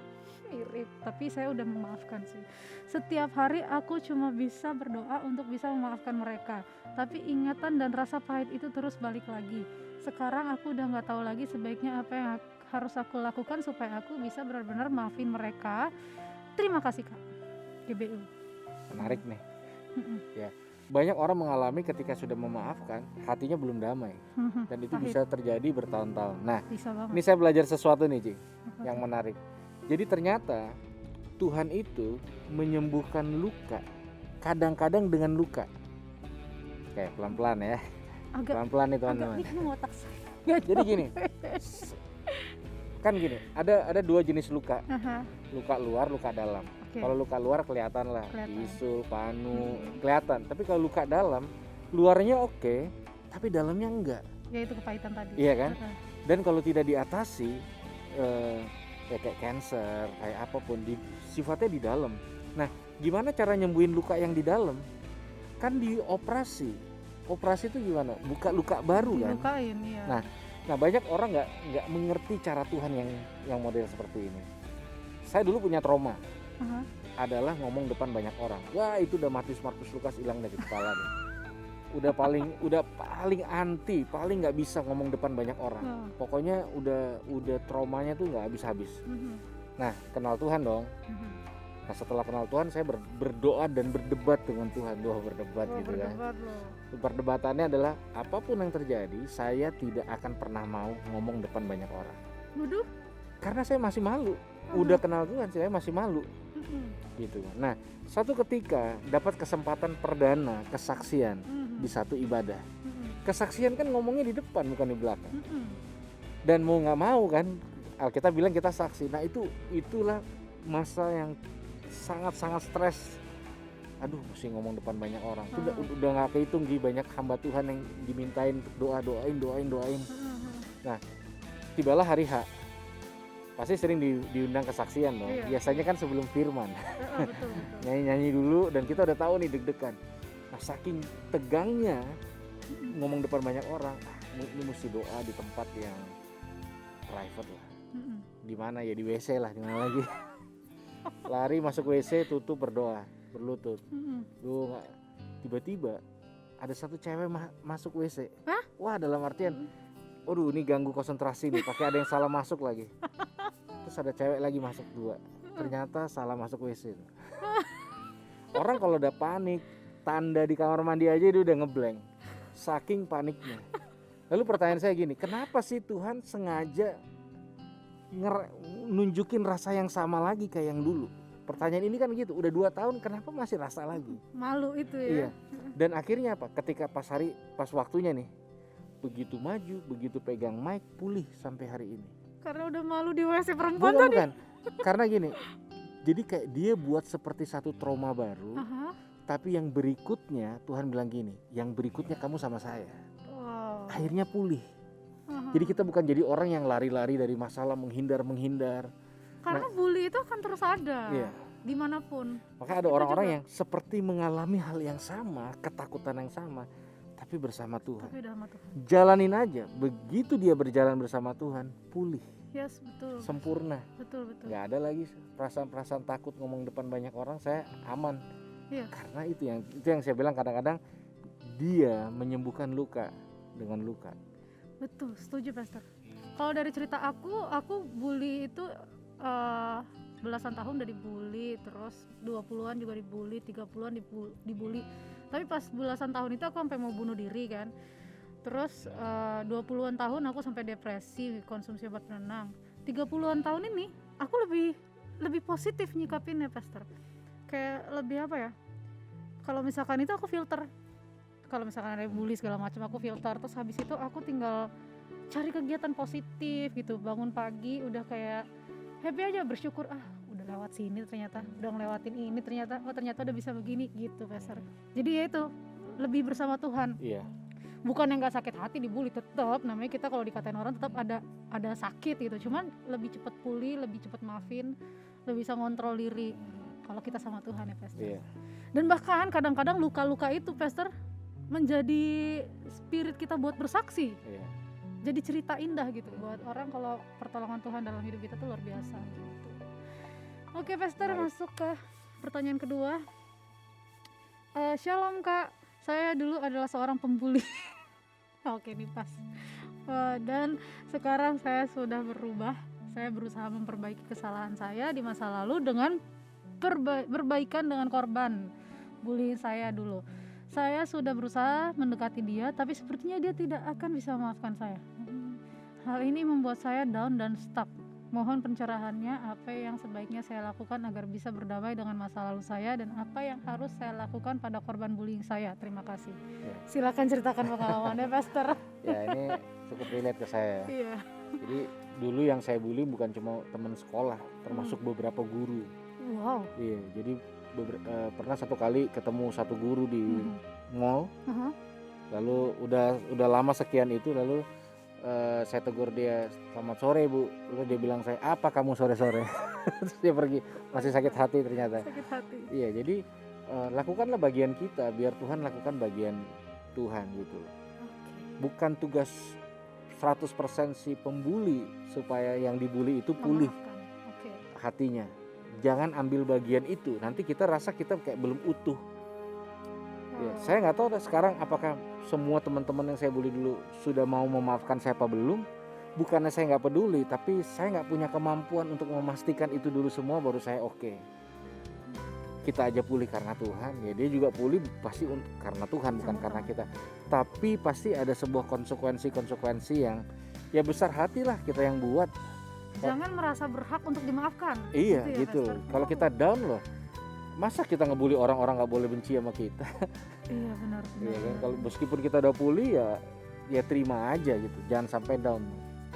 Mirip, tapi saya udah memaafkan sih. Setiap hari aku cuma bisa berdoa untuk bisa memaafkan mereka, tapi ingatan dan rasa pahit itu terus balik lagi. Sekarang aku udah gak tahu lagi sebaiknya apa yang harus aku lakukan supaya aku bisa benar-benar maafin mereka. Terima kasih Kak. GBU. Menarik nih. Ya, banyak orang mengalami ketika sudah memaafkan, hatinya belum damai, dan itu Pahit. bisa terjadi bertahun-tahun. Nah, Bisa banget. ini saya belajar sesuatu nih, Ci, yang menarik. Jadi ternyata Tuhan itu menyembuhkan luka, kadang-kadang dengan luka. Oke, pelan-pelan ya. Agak Pelan-pelan nih agak teman-teman. bingung otak saya. Jadi gini, kan gini, ada 2 jenis luka, Aha, luka luar, luka dalam. oke. Kalau luka luar kelihatan lah, Kelihatan. bisul, panu, kelihatan. Tapi kalau luka dalam, luarnya oke, tapi dalamnya enggak. Ya itu kepahitan tadi. Iya kan? Aha. Dan kalau tidak diatasi, ya kayak cancer, kayak apapun, sifatnya di dalam. Nah, gimana cara nyembuhin luka yang di dalam? Kan dioperasi. Operasi itu gimana? Buka luka baru kan? Dilukain, iya. Nah banyak orang nggak mengerti cara Tuhan yang model seperti ini. Saya dulu punya trauma, Aha. adalah ngomong depan banyak orang. Wah itu udah Markus Lukas hilang dari kepala nih. Udah paling anti, paling nggak bisa ngomong depan banyak orang. Oh. Pokoknya udah traumanya tuh nggak habis-habis. Mhm. Nah kenal Tuhan dong. Mhm. Nah setelah kenal Tuhan saya berdoa dan berdebat dengan Tuhan. Berdebat Oh, gitu kan. berdebat loh. Perdebatannya adalah apapun yang terjadi, saya tidak akan pernah mau ngomong depan banyak orang. Waduh. Karena saya masih malu. Udah kenal Tuhan, saya masih malu. Mhm. Gitu. Nah, suatu ketika dapat kesempatan perdana kesaksian Mhm. di satu ibadah. Mhm. Kesaksian kan ngomongnya di depan bukan di belakang. Mhm. Dan mau nggak mau kan, Alkitab bilang kita saksi. Nah itulah masa yang sangat-sangat stres. Aduh, mesti ngomong depan banyak orang. Itu udah nggak kehitung banyak hamba Tuhan yang dimintain untuk doain. Mhm. Nah, tibalah hari H. Pasti sering diundang kesaksian dong. Iya. Biasanya kan sebelum firman. Betul. Nyanyi dulu dan kita udah tahu nih deg-degan. Nah, saking tegangnya ngomong depan banyak orang, ini mesti doa di tempat yang private lah. Mhm. Di mana ya, di WC lah, di mana lagi. Lari masuk WC, tutup, berdoa, berlutut. Mhm. Nggak, tiba-tiba ada satu cewek masuk WC. Hah? Wah, dalam artian waduh ini ganggu konsentrasi nih, pakai ada yang salah masuk lagi. Terus ada cewek lagi masuk 2. Ternyata salah masuk WC. Orang kalau udah panik, tanda di kamar mandi aja dia udah ngeblank. Saking paniknya. Lalu pertanyaan saya gini, kenapa sih Tuhan sengaja nunjukin rasa yang sama lagi kayak yang dulu? Pertanyaan ini kan gitu, udah 2 tahun kenapa masih rasa lagi? Malu itu ya. Iya. Dan akhirnya apa? Ketika pas waktunya nih, begitu maju, begitu pegang mic, pulih sampai hari ini. Karena udah malu di WC perempuan tadi. Bukan. Karena gini, Jadi kayak dia buat seperti satu trauma baru, Aha. tapi yang berikutnya Tuhan bilang gini, yang berikutnya kamu sama saya. Wow. Akhirnya pulih. Aha. Jadi kita bukan jadi orang yang lari-lari dari masalah, menghindar. Karena bully itu akan terus ada Iya. dimanapun. Maka ada Itu orang-orang juga. yang seperti mengalami hal yang sama, ketakutan yang sama, tapi bersama Tuhan. Tapi udah sama Tuhan. Jalanin aja, begitu dia berjalan bersama Tuhan, pulih, Yes, betul. sempurna. Betul. Gak ada lagi perasaan-perasaan takut ngomong depan banyak orang, saya aman. Iya. Karena itu yang saya bilang, kadang-kadang dia menyembuhkan luka dengan luka. Betul, setuju Pastor. Kalau dari cerita aku bully itu belasan tahun udah dibully, terus 20-an juga dibully, 30-an dibully. Tapi pas belasan tahun itu aku sampai mau bunuh diri kan. Terus 20-an tahun aku sampai depresi, konsumsi obat penenang. 30-an tahun ini aku lebih positif nyikapinnya Pastor. Kayak lebih apa ya? Kalau misalkan itu aku filter. Kalau misalkan ada bully segala macam aku filter, terus habis itu aku tinggal cari kegiatan positif gitu. Bangun pagi udah kayak happy aja, bersyukur, udah lewat sini ternyata, udah ngelewatin ini ternyata, ternyata udah bisa begini gitu Pastor. Jadi ya itu, lebih bersama Tuhan. Iya. Bukan yang nggak sakit hati dibully, tetap namanya kita kalau dikatain orang tetap ada sakit gitu. Cuman lebih cepat pulih, lebih cepat maafin, lebih bisa ngontrol diri kalau kita sama Tuhan ya Pastor. Iya. Dan bahkan kadang-kadang luka-luka itu Pastor menjadi spirit kita buat bersaksi. Iya. Jadi cerita indah gitu buat orang kalau pertolongan Tuhan dalam hidup kita tuh luar biasa gitu. Oke Pastor, Menarik. masuk ke pertanyaan kedua. Shalom Kak, saya dulu adalah seorang pembuli. Oke nih pas. Dan sekarang saya sudah berubah. Saya berusaha memperbaiki kesalahan saya di masa lalu dengan berbaikan dengan korban bullying saya dulu. Saya sudah berusaha mendekati dia, tapi sepertinya dia tidak akan bisa memaafkan saya. Hal ini membuat saya down dan stuck. Mohon pencerahannya, apa yang sebaiknya saya lakukan agar bisa berdamai dengan masa lalu saya, dan apa yang harus saya lakukan pada korban bullying saya. Terima kasih. Ya. Silakan ceritakan pengalamannya, Pastor. Ya, ini cukup relate ke saya. Iya. Jadi dulu yang saya bully bukan cuma teman sekolah, termasuk beberapa guru. Wow. Iya, jadi pernah satu kali ketemu satu guru di mall. Lalu udah lama sekian itu, lalu saya tegur dia, selamat sore Bu. Lalu dia bilang saya, apa kamu sore-sore? Terus dia pergi, masih sakit hati ternyata. Sakit hati. Iya, jadi lakukanlah bagian kita, biar Tuhan lakukan bagian Tuhan gitu. Bukan tugas 100% si pembuli supaya yang dibully itu pulih hatinya. Jangan ambil bagian itu, nanti kita rasa kita kayak belum utuh. Ya, saya nggak tahu sekarang apakah semua teman-teman yang saya bully dulu sudah mau memaafkan saya apa belum. Bukannya saya nggak peduli, tapi saya nggak punya kemampuan untuk memastikan itu dulu semua baru saya oke. Kita aja pulih karena Tuhan, ya dia juga pulih pasti karena Tuhan, bukan karena kita. Tapi pasti ada sebuah konsekuensi yang ya besar hatilah kita yang buat. Jangan merasa berhak untuk dimaafkan. Iya gitu. Ya, kalau kita down loh, masa kita ngebully orang-orang nggak boleh benci sama kita? Iya benar. Iya kan, kalau meskipun kita udah pulih ya terima aja gitu, jangan sampai down.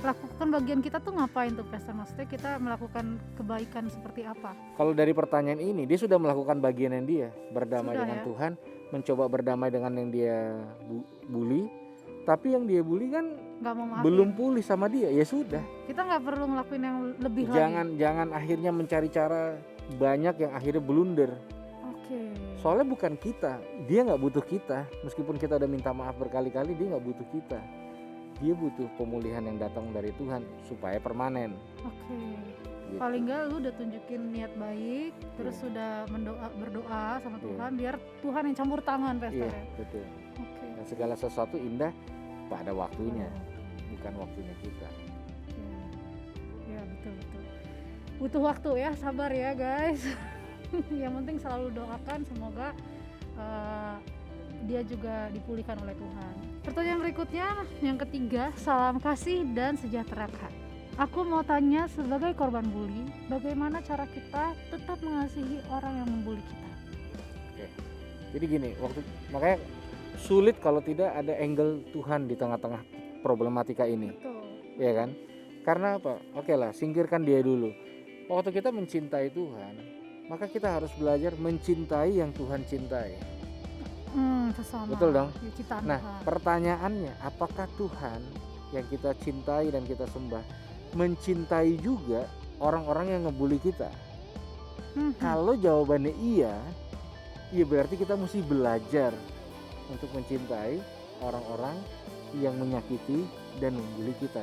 Lakukan bagian kita tuh ngapain tuh Pastor? Maksudnya kita melakukan kebaikan seperti apa? Kalau dari pertanyaan ini, dia sudah melakukan bagian yang dia berdamai Sudah, dengan ya? Tuhan, mencoba berdamai dengan yang dia bully. Tapi yang dia bully kan Nggak mau maafin. belum pulih sama dia, ya sudah. Kita nggak perlu ngelakuin yang lebih Jangan akhirnya mencari cara banyak yang akhirnya blunder. Oke. Soalnya bukan kita, dia nggak butuh kita. Meskipun kita udah minta maaf berkali-kali, dia nggak butuh kita. Dia butuh pemulihan yang datang dari Tuhan supaya permanen. Oke. Gitu. Paling nggak lu udah tunjukin niat baik, terus sudah berdoa sama Tuhan, biar Tuhan yang campur tangan Pastor Iya, ya. betul. Oke. Dan segala sesuatu indah pada waktunya, bukan waktunya kita. Ya betul. Butuh waktu ya, sabar ya guys. Yang penting selalu doakan semoga dia juga dipulihkan oleh Tuhan. Pertanyaan berikutnya yang ketiga, salam kasih dan sejahtera Kak. Aku mau tanya, sebagai korban bully, bagaimana cara kita tetap mengasihi orang yang membuli kita? Oke. Jadi gini, makanya sulit kalau tidak ada angle Tuhan di tengah-tengah problematika ini. Betul. Ya kan? Karena apa? Oke lah, singkirkan dia dulu. Waktu kita mencintai Tuhan, maka kita harus belajar mencintai yang Tuhan cintai. Sesama. Betul dong? Ya, ciptaan Nah, Tuhan. pertanyaannya, apakah Tuhan yang kita cintai dan kita sembah mencintai juga orang-orang yang ngebully kita? Kalau jawabannya iya, ya berarti kita mesti belajar untuk mencintai orang-orang yang menyakiti dan membuli kita.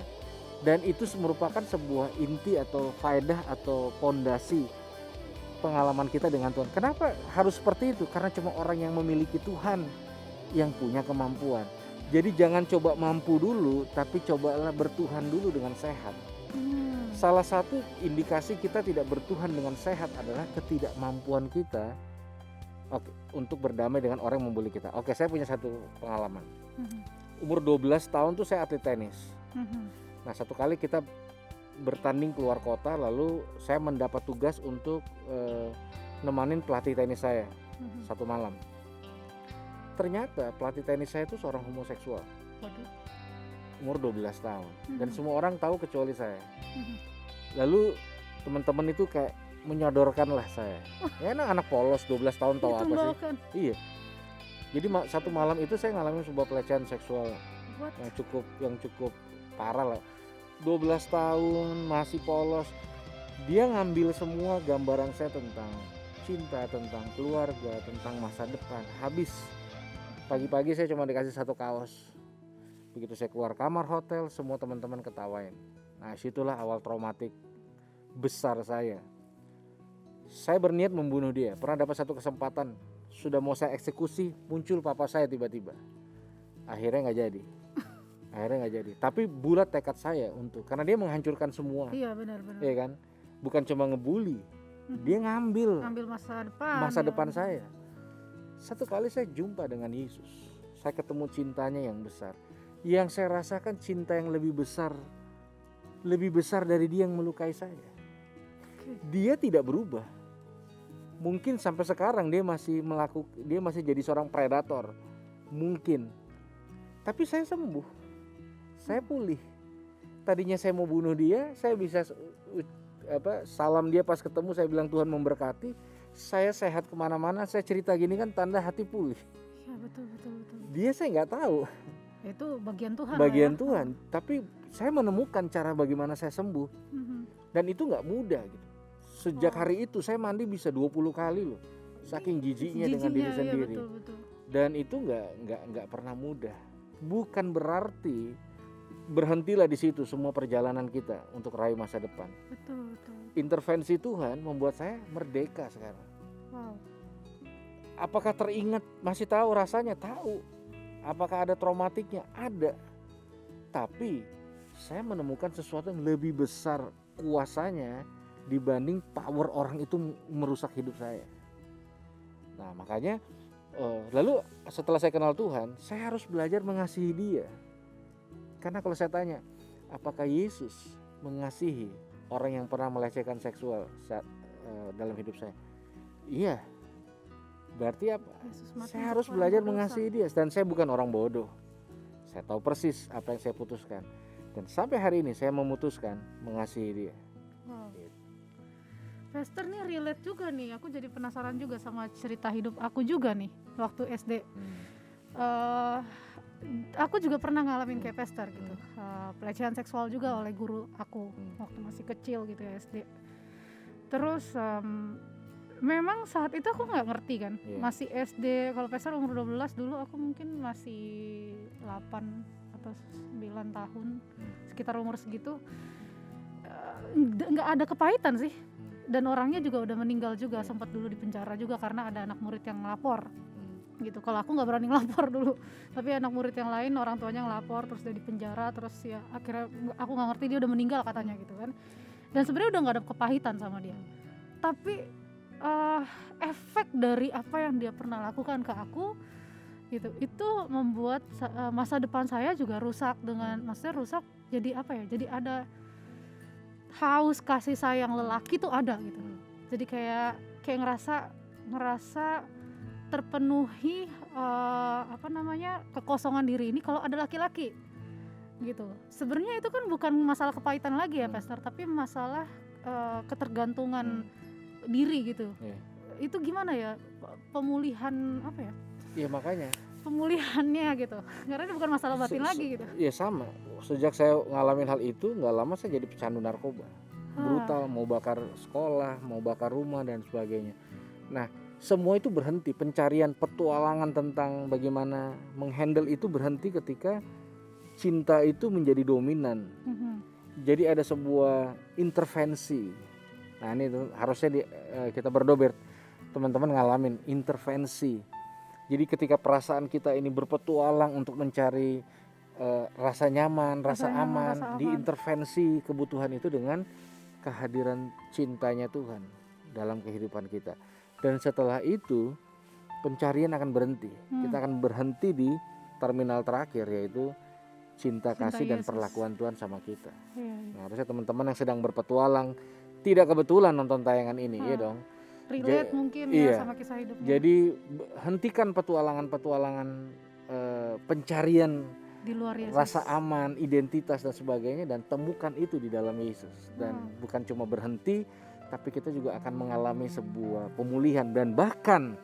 Dan itu merupakan sebuah inti atau faedah atau fondasi pengalaman kita dengan Tuhan. Kenapa harus seperti itu? Karena cuma orang yang memiliki Tuhan yang punya kemampuan. Jadi jangan coba mampu dulu, tapi cobalah bertuhan dulu dengan sehat. Salah satu indikasi kita tidak bertuhan dengan sehat adalah ketidakmampuan kita untuk berdamai dengan orang yang membuli kita. Oke, saya punya satu pengalaman. Umur 12 tahun tuh saya atlet tenis. Nah, satu kali kita bertanding keluar kota, lalu saya mendapat tugas untuk nemanin pelatih tenis saya satu malam. Ternyata pelatih tenis saya itu seorang homoseksual. Umur 12 tahun. Dan semua orang tahu kecuali saya. Lalu teman-teman itu kayak menyodorkan lah saya. Ya anak polos 12 tahun tahu apa sih? Iya. Jadi satu malam itu saya ngalamin sebuah pelecehan seksual yang cukup parah lah. 12 tahun masih polos. Dia ngambil semua gambaran saya tentang cinta, tentang keluarga, tentang masa depan. Habis. Pagi-pagi saya cuma dikasih satu kaos. Begitu saya keluar kamar hotel, semua teman-teman ketawain. Nah, situlah awal traumatik besar saya. Saya berniat membunuh dia. Pernah dapat satu kesempatan, sudah mau saya eksekusi, muncul papa saya tiba-tiba. Akhirnya nggak jadi. Tapi bulat tekad saya karena dia menghancurkan semua. Iya, benar-benar. Iya kan? Bukan cuma ngebully, dia ngambil masa depan saya. Satu kali saya jumpa dengan Yesus, saya ketemu cintanya yang besar. Yang saya rasakan cinta yang lebih besar dari dia yang melukai saya. Dia tidak berubah. Mungkin sampai sekarang dia masih jadi seorang predator. Mungkin. Tapi saya sembuh. Saya pulih. Tadinya saya mau bunuh dia, saya bisa salam dia pas ketemu, saya bilang Tuhan memberkati. Saya sehat kemana-mana, saya cerita gini kan tanda hati pulih. Ya, betul. Dia saya nggak tahu. Itu bagian Tuhan. Tuhan. Tapi saya menemukan cara bagaimana saya sembuh. Dan itu nggak mudah gitu. Sejak hari itu saya mandi bisa 20 kali loh. Saking jijiknya dengan diri sendiri. Ya, betul. Dan itu nggak pernah mudah. Bukan berarti berhentilah di situ semua perjalanan kita untuk raih masa depan. Betul. Intervensi Tuhan membuat saya merdeka sekarang. Wow. Apakah teringat? Masih tahu rasanya? Tahu. Apakah ada traumatiknya? Ada. Tapi saya menemukan sesuatu yang lebih besar kuasanya dibanding power orang itu merusak hidup saya. Nah, makanya lalu setelah saya kenal Tuhan, saya harus belajar mengasihi dia. Karena kalau saya tanya, apakah Yesus mengasihi orang yang pernah melecehkan seksual dalam hidup saya? Iya. Berarti apa? Saya harus belajar mengasihi dia. Dan saya bukan orang bodoh. Saya tahu persis apa yang saya putuskan. Dan sampai hari ini saya memutuskan mengasihi dia. Wow. Pastor nih relate juga nih. Aku jadi penasaran juga sama cerita hidup aku juga nih waktu SD. Aku juga pernah ngalamin kayak Pastor gitu. Pelecehan seksual juga oleh guru aku waktu masih kecil gitu ya, SD. Terus memang saat itu aku nggak ngerti kan, masih SD. Kalau Pastor umur 12, dulu aku mungkin masih 8 atau 9 tahun, sekitar umur segitu. Nggak ada kepahitan sih. Dan orangnya juga udah meninggal juga, sempat dulu di penjara juga karena ada anak murid yang ngelapor gitu. Kalau aku nggak berani ngelapor dulu, tapi anak murid yang lain orang tuanya ngelapor, terus dia di penjara, terus ya akhirnya aku nggak ngerti dia udah meninggal katanya gitu kan. Dan sebenarnya udah nggak ada kepahitan sama dia, tapi efek dari apa yang dia pernah lakukan ke aku gitu, itu membuat masa depan saya juga rusak. Maksudnya rusak jadi apa ya, jadi ada haus kasih sayang lelaki tuh ada gitu. Jadi kayak ngerasa terpenuhi kekosongan diri ini kalau ada laki-laki gitu. Sebenarnya itu kan bukan masalah kepahitan lagi ya Pastor, tapi masalah ketergantungan diri gitu. Iya. Itu gimana ya pemulihan apa ya? Iya makanya. Pemulihannya gitu. Karena ini bukan masalah batin lagi gitu. Iya sama. Sejak saya ngalamin hal itu, nggak lama saya jadi pecandu narkoba. Brutal, mau bakar sekolah, mau bakar rumah dan sebagainya. Nah, semua itu berhenti. Pencarian petualangan tentang bagaimana menghandle itu berhenti ketika cinta itu menjadi dominan. Jadi ada sebuah intervensi. Nah ini tuh, harusnya kita berdober, teman-teman ngalamin intervensi. Jadi ketika perasaan kita ini berpetualang untuk mencari rasa nyaman, rasa aman, diintervensi kebutuhan itu dengan kehadiran cintanya Tuhan dalam kehidupan kita. Dan setelah itu pencarian akan berhenti. Kita akan berhenti di terminal terakhir, yaitu cinta kasih dan perlakuan Tuhan sama kita. Nah, harusnya teman-teman yang sedang berpetualang tidak kebetulan nonton tayangan ini, ya dong. Relate mungkin ya sama kisah hidupnya. Jadi hentikan petualangan-petualangan pencarian di luar Yesus, rasa aman, identitas dan sebagainya, dan temukan itu di dalam Yesus. Dan bukan cuma berhenti, tapi kita juga akan mengalami sebuah pemulihan, dan bahkan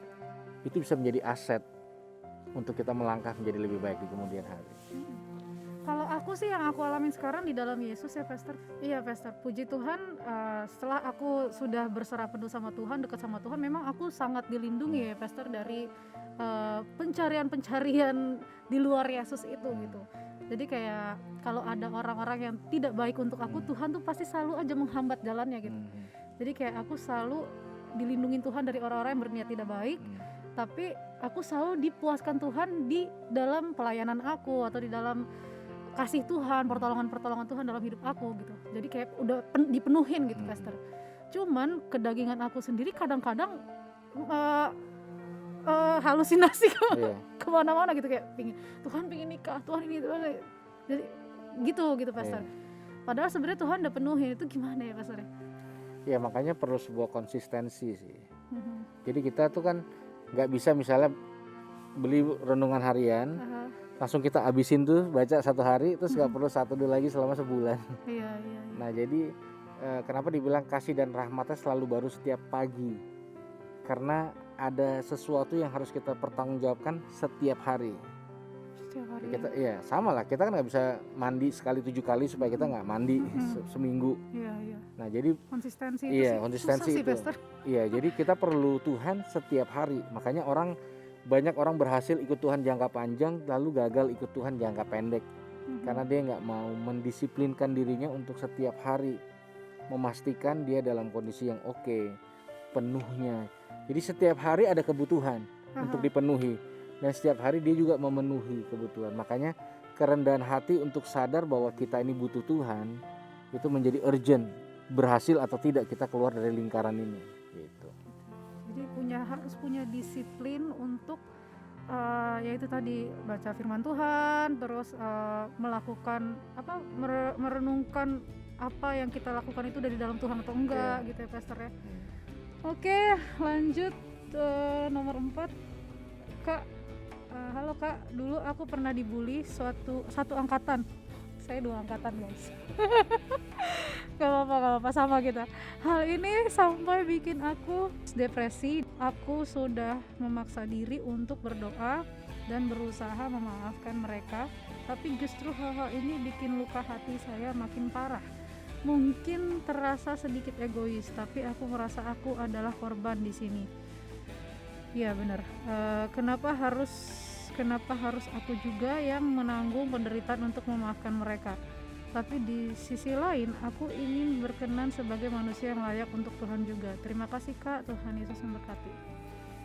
itu bisa menjadi aset untuk kita melangkah menjadi lebih baik di kemudian hari. Kalau aku sih yang aku alamin sekarang di dalam Yesus ya Pastor. Iya Pastor, puji Tuhan, setelah aku sudah berserah penuh sama Tuhan, dekat sama Tuhan, memang aku sangat dilindungi ya Pastor dari pencarian-pencarian di luar Yesus itu gitu. Jadi kayak kalau ada orang-orang yang tidak baik untuk aku, Tuhan tuh pasti selalu aja menghambat jalannya gitu. Jadi kayak aku selalu dilindungi Tuhan dari orang-orang yang berniat tidak baik, tapi aku selalu dipuaskan Tuhan di dalam pelayanan aku atau di dalam kasih Tuhan, pertolongan-pertolongan Tuhan dalam hidup aku gitu. Jadi kayak udah dipenuhin gitu Pastor. Cuman kedagingan aku sendiri kadang-kadang halusinasi kemana-mana gitu, kayak Tuhan pingin nikah, Tuhan ini, Tuhan ini. Jadi gitu Pastor. Padahal sebenarnya Tuhan udah penuhin, itu gimana ya Pastor? Ya makanya perlu sebuah konsistensi sih. Jadi kita tuh kan nggak bisa misalnya beli renungan harian, langsung kita abisin tuh baca satu hari, terus nggak perlu satu dulu lagi selama sebulan. Iya. Nah jadi kenapa dibilang kasih dan rahmatnya selalu baru setiap pagi? Karena ada sesuatu yang harus kita pertanggungjawabkan setiap hari. Kita sama lah, kita kan nggak bisa mandi sekali 7 kali supaya kita nggak mandi seminggu. Nah jadi konsistensi itu Pastor. Iya, jadi kita perlu Tuhan setiap hari. Makanya banyak orang berhasil ikut Tuhan jangka panjang lalu gagal ikut Tuhan jangka pendek, karena dia nggak mau mendisiplinkan dirinya untuk setiap hari memastikan dia dalam kondisi yang oke, penuhnya. Jadi setiap hari ada kebutuhan untuk dipenuhi, dan setiap hari dia juga memenuhi kebutuhan. Makanya kerendahan hati untuk sadar bahwa kita ini butuh Tuhan itu menjadi urgent, berhasil atau tidak kita keluar dari lingkaran ini gitu. Jadi harus punya disiplin untuk yaitu tadi baca firman Tuhan, terus melakukan merenungkan apa yang kita lakukan itu dari dalam Tuhan atau enggak gitu ya Pastor ya. Oke, lanjut nomor 4. Kak, halo Kak, dulu aku pernah dibully satu angkatan. Saya 2 angkatan guys. Gak apa-apa, sama kita. Hal ini sampai bikin aku depresi. Aku sudah memaksa diri untuk berdoa dan berusaha memaafkan mereka, tapi justru hal-hal ini bikin luka hati saya makin parah. Mungkin terasa sedikit egois, tapi aku merasa aku adalah korban di sini. Iya benar. Kenapa harus aku juga yang menanggung penderitaan untuk memaafkan mereka? Tapi di sisi lain aku ingin berkenan sebagai manusia yang layak untuk Tuhan juga. Terima kasih Kak, Tuhan Yesus memberkati.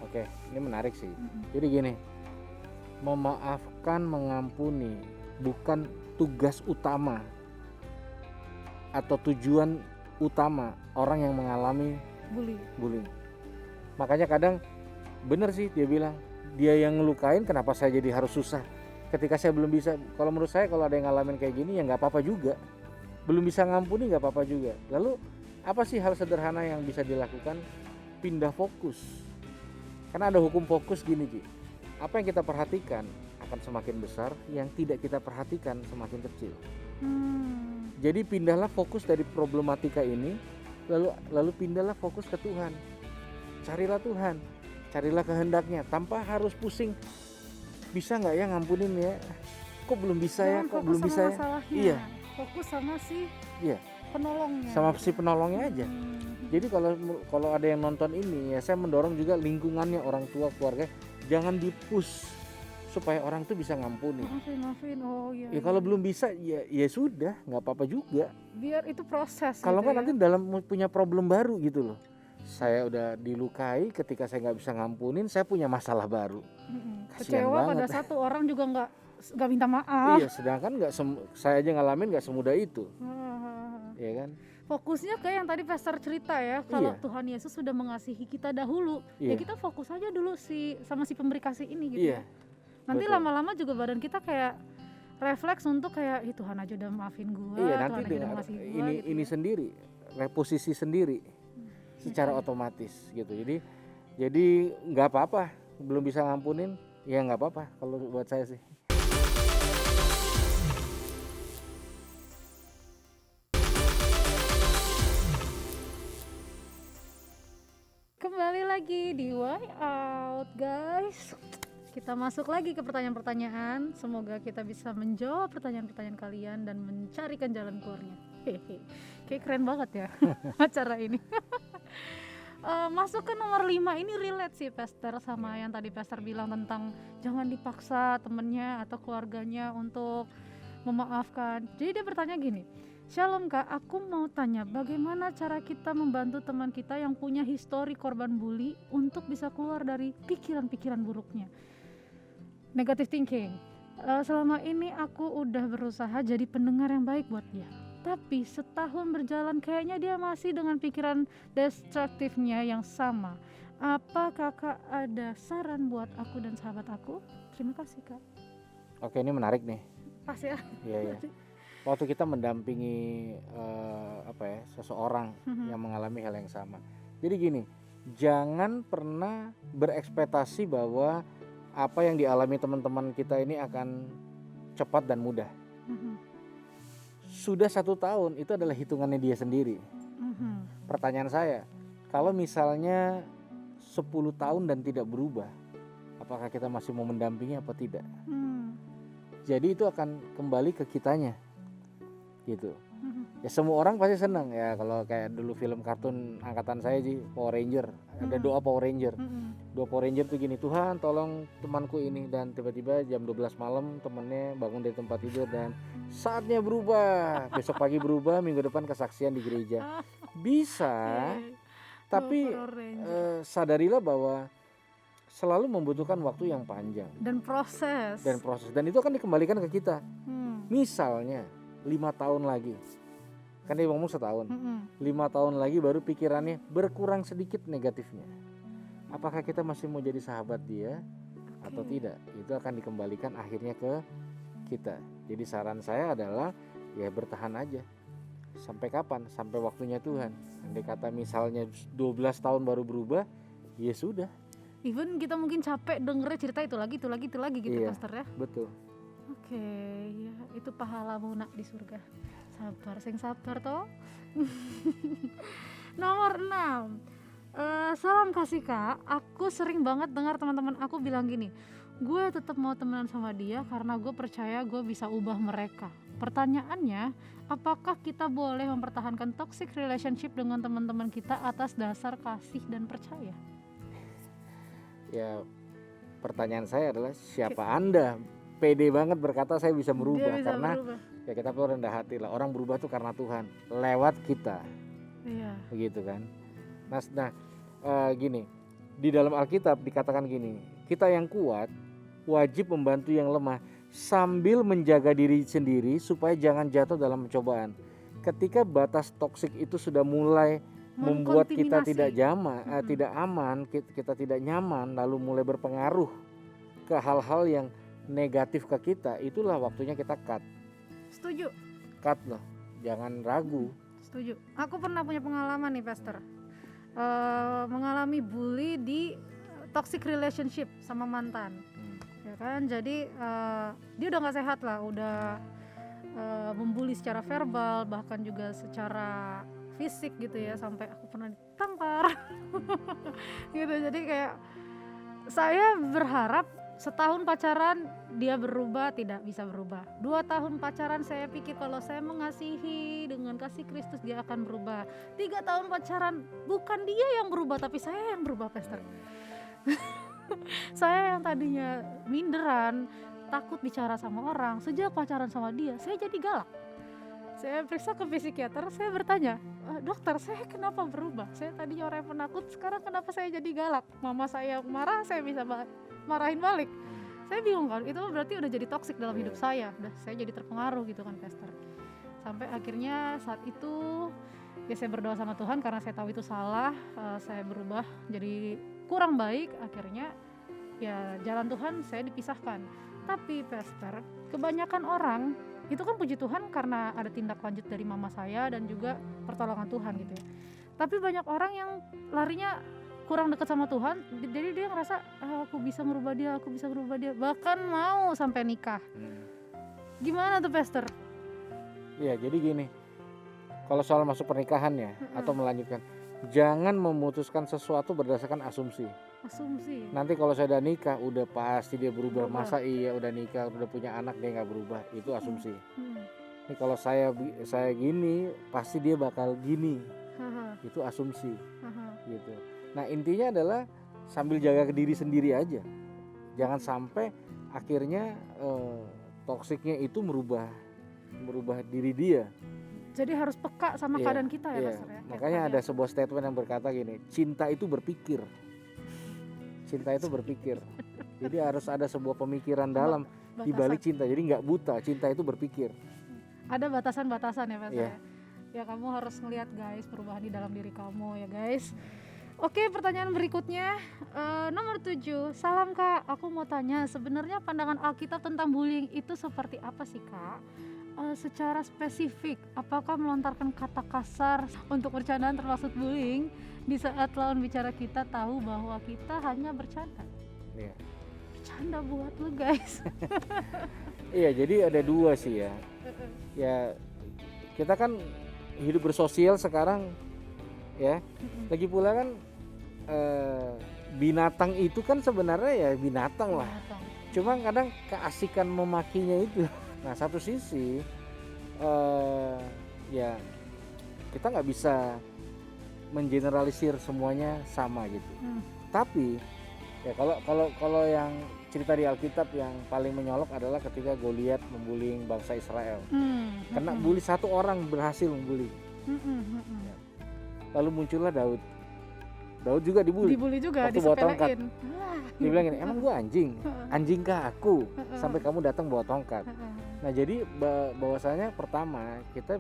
Oke, ini menarik sih. Jadi gini, memaafkan, mengampuni bukan tugas utama atau tujuan utama orang yang mengalami bullying. Makanya kadang bener sih dia bilang, dia yang ngelukain, kenapa saya jadi harus susah ketika saya belum bisa. Kalau menurut saya kalau ada yang ngalamin kayak gini ya nggak apa-apa juga, belum bisa ngampuni nggak apa-apa juga. Lalu apa sih hal sederhana yang bisa dilakukan? Pindah fokus. Karena ada hukum fokus gini Ji, apa yang kita perhatikan akan semakin besar, yang tidak kita perhatikan semakin kecil. Jadi pindahlah fokus dari problematika ini Lalu pindahlah fokus ke Tuhan. Carilah Tuhan, carilah kehendaknya tanpa harus pusing. Bisa nggak ya ngampunin ya? Kok belum bisa ya? Jangan Kok fokus belum sama bisa ya? masalahnya. Iya. Fokus sama si Iya, penolongnya. sama si penolongnya aja. Hmm. Jadi kalau ada yang nonton ini ya, saya mendorong juga lingkungannya, orang tua, keluarga, jangan dipush supaya orang tuh bisa ngampuni. Maafin. Oh iya. Ya kalau belum bisa ya sudah, nggak apa-apa juga. Biar itu proses. Kalau gitu nggak ya. nanti dalam punya problem baru gitu loh. Saya udah dilukai, ketika saya nggak bisa ngampunin, saya punya masalah baru. Kasian Kecewa pada banget. satu orang juga nggak minta maaf. Iya, sedangkan saya aja ngalamin nggak semudah itu, ya kan? Fokusnya kayak yang tadi Pastor cerita ya, kalau Iya. Tuhan Yesus sudah mengasihi kita dahulu, ya Iya. kita fokus aja dulu sama si pemberi kasih ini gitu. Iya, ya. Nanti betul. lama-lama juga badan kita kayak refleks untuk kayak, Tuhan aja udah maafin gue, Iya, Tuhan nanti aja udah dengan mengasihi gue. ini sendiri, reposisi sendiri, secara otomatis gitu. Jadi nggak apa-apa, belum bisa ngampunin, ya nggak apa-apa kalau buat saya sih. Kembali lagi di Why Out guys. Kita masuk lagi ke pertanyaan-pertanyaan. Semoga kita bisa menjawab pertanyaan-pertanyaan kalian dan mencarikan jalan keluarnya. Hehe. Kayak keren banget ya acara ini. Masuk ke nomor 5 ini relate sih Pastor sama yang tadi Pastor bilang tentang jangan dipaksa temennya atau keluarganya untuk memaafkan. Jadi dia bertanya gini, Shalom Kak, aku mau tanya bagaimana cara kita membantu teman kita yang punya histori korban bully untuk bisa keluar dari pikiran-pikiran buruknya. Negative thinking. Selama ini aku udah berusaha jadi pendengar yang baik buat dia. Tapi setahun berjalan kayaknya dia masih dengan pikiran destruktifnya yang sama. Apa kakak ada saran buat aku dan sahabat aku? Terima kasih Kak. Oke, ini menarik nih. Pas ya. Iya. Waktu kita mendampingi seseorang yang mengalami hal yang sama. Jadi gini, jangan pernah berekspektasi bahwa apa yang dialami teman-teman kita ini akan cepat dan mudah. Sudah 1 tahun itu adalah hitungannya dia sendiri. Pertanyaan saya, kalau misalnya 10 tahun dan tidak berubah, apakah kita masih mau mendampingi apa tidak? Jadi itu akan kembali ke kitanya, gitu. Ya semua orang pasti senang ya kalau kayak dulu film kartun angkatan saya sih Power Ranger, ada doa Power Ranger. Doa Power Ranger tuh gini, Tuhan tolong temanku ini, dan tiba-tiba jam 12 malam temennya bangun dari tempat tidur dan saatnya berubah. Besok pagi berubah, minggu depan kesaksian di gereja. Bisa, tapi sadarilah bahwa selalu membutuhkan waktu yang panjang dan proses dan itu akan dikembalikan ke kita. Misalnya 5 tahun lagi, kan dia ngomong setahun, 5 tahun lagi baru pikirannya berkurang sedikit negatifnya. Apakah kita masih mau jadi sahabat dia atau tidak? Itu akan dikembalikan akhirnya ke kita. Jadi saran saya adalah ya bertahan aja. Sampai kapan? Sampai waktunya Tuhan. Andai kata misalnya 12 tahun baru berubah, ya sudah. Even kita mungkin capek dengernya cerita itu lagi gitu Iya, Pastor ya. Betul. Oke, ya itu pahalamu nak di surga. Sabar, sing sabar toh. Nomor 6. Salam kasih Kak. Aku sering banget dengar teman-teman aku bilang gini, gue tetap mau temenan sama dia karena gue percaya gue bisa ubah mereka. Pertanyaannya, apakah kita boleh mempertahankan toxic relationship dengan teman-teman kita atas dasar kasih dan percaya? Ya, pertanyaan saya adalah siapa Anda pede banget berkata saya bisa berubah? Karena ya kita perlu rendah hati lah. Orang berubah tuh karena Tuhan lewat kita. Iya. Begitu kan. Nah, gini, di dalam Alkitab dikatakan gini, kita yang kuat wajib membantu yang lemah sambil menjaga diri sendiri supaya jangan jatuh dalam pencobaan. Ketika batas toksik itu sudah mulai membuat kita tidak tidak aman, kita tidak nyaman, lalu mulai berpengaruh ke hal-hal yang negatif ke kita, itulah waktunya kita cut. Setuju. Cut loh, jangan ragu. Setuju. Aku pernah punya pengalaman nih Pastor, mengalami bully di toxic relationship sama mantan. Ya kan, jadi dia udah nggak sehat lah, udah membuli secara verbal bahkan juga secara fisik gitu ya, sampai aku pernah ditampar gitu. Jadi kayak saya berharap setahun pacaran dia berubah, tidak bisa berubah. 2 tahun pacaran saya pikir kalau saya mengasihi dengan kasih Kristus dia akan berubah. 3 tahun pacaran bukan dia yang berubah tapi saya yang berubah, Pastor. Saya yang tadinya minderan, takut bicara sama orang, sejak pacaran sama dia saya jadi galak. Saya periksa ke psikiater, saya bertanya, dokter saya kenapa berubah? Saya tadinya orang yang penakut, sekarang kenapa saya jadi galak? Mama saya marah, saya bisa marahin balik. Saya bingung kan, itu berarti udah jadi toksik dalam hidup saya, udah saya jadi terpengaruh gitu kan, Pastor. Sampai akhirnya saat itu ya saya berdoa sama Tuhan karena saya tahu itu salah, saya berubah jadi kurang baik, akhirnya ya jalan Tuhan saya dipisahkan. Tapi Pastor, kebanyakan orang itu kan puji Tuhan karena ada tindak lanjut dari mama saya dan juga pertolongan Tuhan gitu ya. Tapi banyak orang yang larinya kurang dekat sama Tuhan, jadi dia ngerasa aku bisa merubah dia, bahkan mau sampai nikah. Gimana tuh, Pastor? Iya, jadi gini, kalau soal masuk pernikahan ya atau melanjutkan, jangan memutuskan sesuatu berdasarkan asumsi. Nanti kalau saya udah nikah udah pasti dia berubah. Masa iya udah nikah udah punya anak dia nggak berubah? Itu asumsi. Ini kalau saya gini pasti dia bakal gini. Itu asumsi. Gitu. Nah intinya adalah sambil jaga diri sendiri aja. Jangan sampai akhirnya toksiknya itu merubah diri dia. Jadi harus peka sama keadaan kita ya, Pastor ya. Makanya ada sebuah statement yang berkata gini, cinta itu berpikir. Jadi harus ada sebuah pemikiran dalam di balik cinta. Jadi nggak buta, cinta itu berpikir. Ada batasan-batasan ya, Pastor ya. Ya kamu harus ngelihat guys perubahan di dalam diri kamu ya guys. Oke, pertanyaan berikutnya nomor 7. Salam Kak, aku mau tanya sebenarnya pandangan Alkitab tentang bullying itu seperti apa sih Kak? Secara spesifik, apakah melontarkan kata kasar untuk bercandaan termasuk bullying di saat lawan bicara kita tahu bahwa kita hanya bercanda? Iya. Bercanda buat lu guys. Iya, jadi ada dua sih ya. Ya kita kan hidup bersosial sekarang ya. Lagi pula kan binatang itu kan sebenarnya ya binatang lah. Cuma kadang keasikan memakinya itu. Nah satu sisi ya kita nggak bisa mengeneralisir semuanya sama gitu. Tapi ya kalau yang cerita di Alkitab yang paling menyolok adalah ketika Goliat membuli bangsa Israel. Karena bully satu orang berhasil membuli. Ya. Lalu muncullah Daud. Daud juga dibully juga, waktu bawa tongkat. disepelein. Dia bilang gini, emang gua anjingkah aku sampai kamu datang bawa tongkat. Nah jadi bahwasanya pertama kita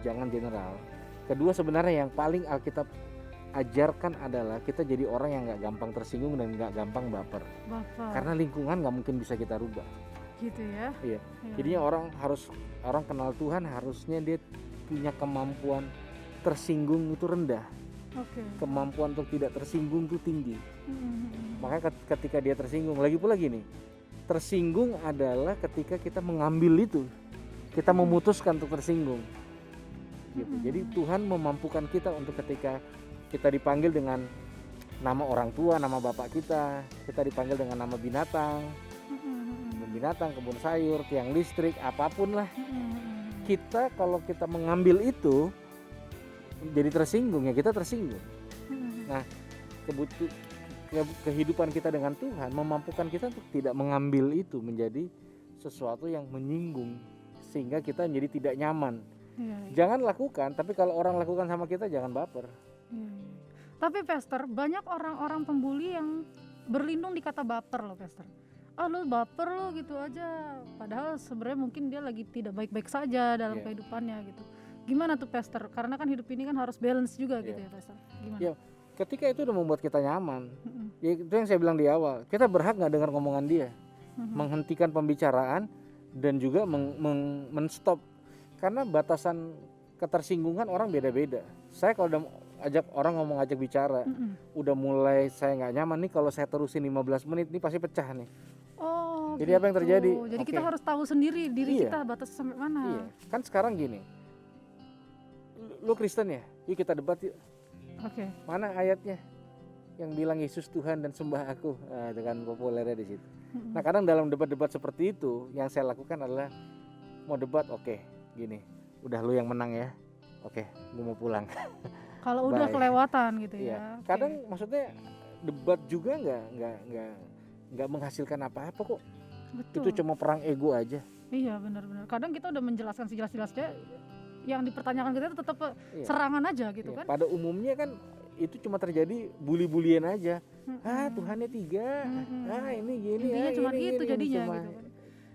jangan general. Kedua sebenarnya yang paling Alkitab ajarkan adalah kita jadi orang yang nggak gampang tersinggung dan nggak gampang baper. Karena lingkungan nggak mungkin bisa kita rubah. Gitu ya. Iya. Jadinya orang kenal Tuhan harusnya dia punya kemampuan tersinggung itu rendah. Kemampuan untuk tidak tersinggung itu tinggi. Makanya ketika dia tersinggung, lagi pula gini, tersinggung adalah ketika kita mengambil itu, kita memutuskan untuk tersinggung. Gitu. Jadi Tuhan memampukan kita untuk ketika kita dipanggil dengan nama orang tua, nama bapak kita dipanggil dengan nama binatang, kebun sayur, tiang listrik, apapun lah. Kita kalau kita mengambil itu jadi tersinggung ya kita tersinggung. Nah kehidupan kita dengan Tuhan memampukan kita untuk tidak mengambil itu menjadi sesuatu yang menyinggung sehingga kita menjadi tidak nyaman. Jangan lakukan, tapi kalau orang lakukan sama kita jangan baper. Tapi Pastor, banyak orang-orang pembuli yang berlindung di kata baper loh Pastor. Lu baper lo gitu aja, padahal sebenarnya mungkin dia lagi tidak baik-baik saja dalam kehidupannya gitu. Gimana tuh Pastor? Karena kan hidup ini kan harus balance juga gitu ya Pastor. Gimana? Ya, ketika itu udah membuat kita nyaman, ya itu yang saya bilang di awal, kita berhak nggak dengar ngomongan dia, menghentikan pembicaraan dan juga men-stop. Karena batasan ketersinggungan orang beda-beda. Saya kalau udah ajak orang ngajak bicara, udah mulai saya nggak nyaman nih kalau saya terusin 15 menit nih pasti pecah nih. Jadi apa yang terjadi? Jadi kita harus tahu sendiri diri kita batas sampai mana. Kan sekarang gini, lu Kristen ya, Yuk kita debat yuk. Oke. Mana ayatnya yang bilang Yesus Tuhan dan sembah aku? Nah, itu kan populernya di situ. Nah kadang dalam debat-debat seperti itu yang saya lakukan adalah mau debat, oke, gini, udah lu yang menang ya, oke, gue mau pulang. Kalau udah Bye. kelewatan gitu Iya. ya. Oke. Kadang maksudnya debat juga nggak menghasilkan apa-apa kok. Betul. Itu cuma perang ego aja. Iya benar-benar. Kadang kita udah menjelaskan sejelas-jelasnya, yang dipertanyakan kita itu tetap Iya. serangan aja gitu Iya. kan. Pada umumnya kan itu cuma terjadi bully-bulian aja. Mm-mm. Tuhannya 3. Mm-mm. Ini gini. Intinya cuma ini, itu ini, jadinya cuma. gitu kan.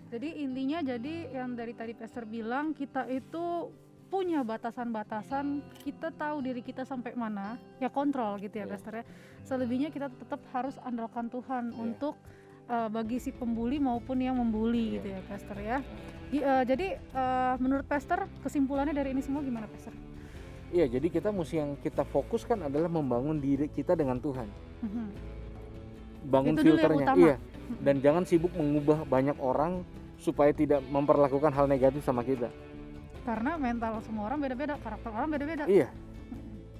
Jadi intinya jadi yang dari tadi Pastor bilang, kita itu punya batasan-batasan, kita tahu diri kita sampai mana, ya kontrol gitu ya Iya. Pastor ya. Selebihnya kita tetap harus andalkan Tuhan Iya. untuk bagi si pembuli maupun yang membuli Iya. gitu ya Pastor ya. Jadi menurut Pastor kesimpulannya dari ini semua gimana Pastor? Iya, jadi kita mesti yang kita fokuskan adalah membangun diri kita dengan Tuhan. Mhm. Bangun Itu dulu yang filternya. utama. Iya. Dan jangan sibuk mengubah banyak orang supaya tidak memperlakukan hal negatif sama kita. Karena mental semua orang beda-beda, karakter orang beda-beda. Iya.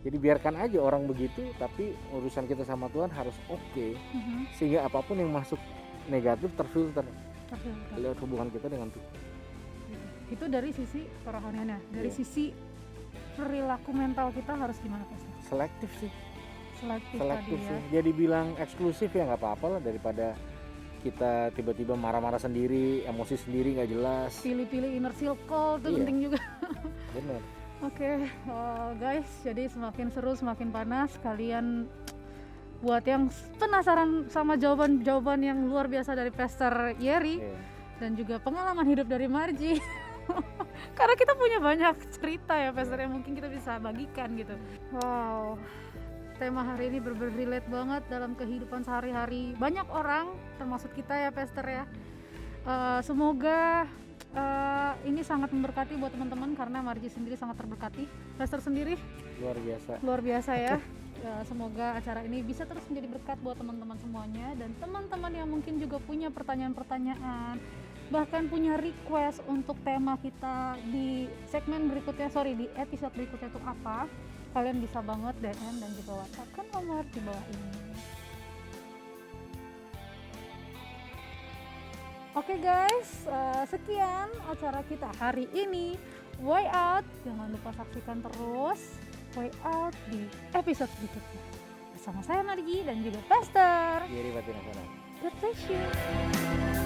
Jadi biarkan aja orang begitu, tapi urusan kita sama Tuhan harus oke, Mhm. sehingga apapun yang masuk negatif terfilter Terfilter. lewat hubungan kita dengan Tuhan. Itu dari sisi kerohaniannya, dari Iya. sisi perilaku mental kita harus gimana Pastor? Selektif sih, Selektif selektif tadi ya. sih. Jadi bilang eksklusif ya nggak apa-apa lah, daripada kita tiba-tiba marah-marah sendiri, emosi sendiri nggak jelas. Pilih-pilih inner circle itu Iya. penting juga. Bener. Oke, guys, jadi semakin seru, semakin panas. Kalian buat yang penasaran sama jawaban-jawaban yang luar biasa dari Pastor Yeri Iya. dan juga pengalaman hidup dari Marji. Karena kita punya banyak cerita ya Pastor yang mungkin kita bisa bagikan gitu. Wow, tema hari ini bener-bener relate banget dalam kehidupan sehari-hari banyak orang, termasuk kita ya Pastor ya. Semoga ini sangat memberkati buat teman-teman, karena Marji sendiri sangat terberkati. Pastor sendiri Luar biasa. ya. Semoga acara ini bisa terus menjadi berkat buat teman-teman semuanya, dan teman-teman yang mungkin juga punya pertanyaan-pertanyaan, bahkan punya request untuk tema kita di segmen berikutnya, di episode berikutnya itu apa, kalian bisa banget DM dan juga WhatsApp kan nomor di bawah ini. Oke guys, sekian acara kita hari ini. Way Out, jangan lupa saksikan terus Way Out di episode berikutnya bersama saya Margi dan juga Pastor. Jadi batin nasional. God bless you.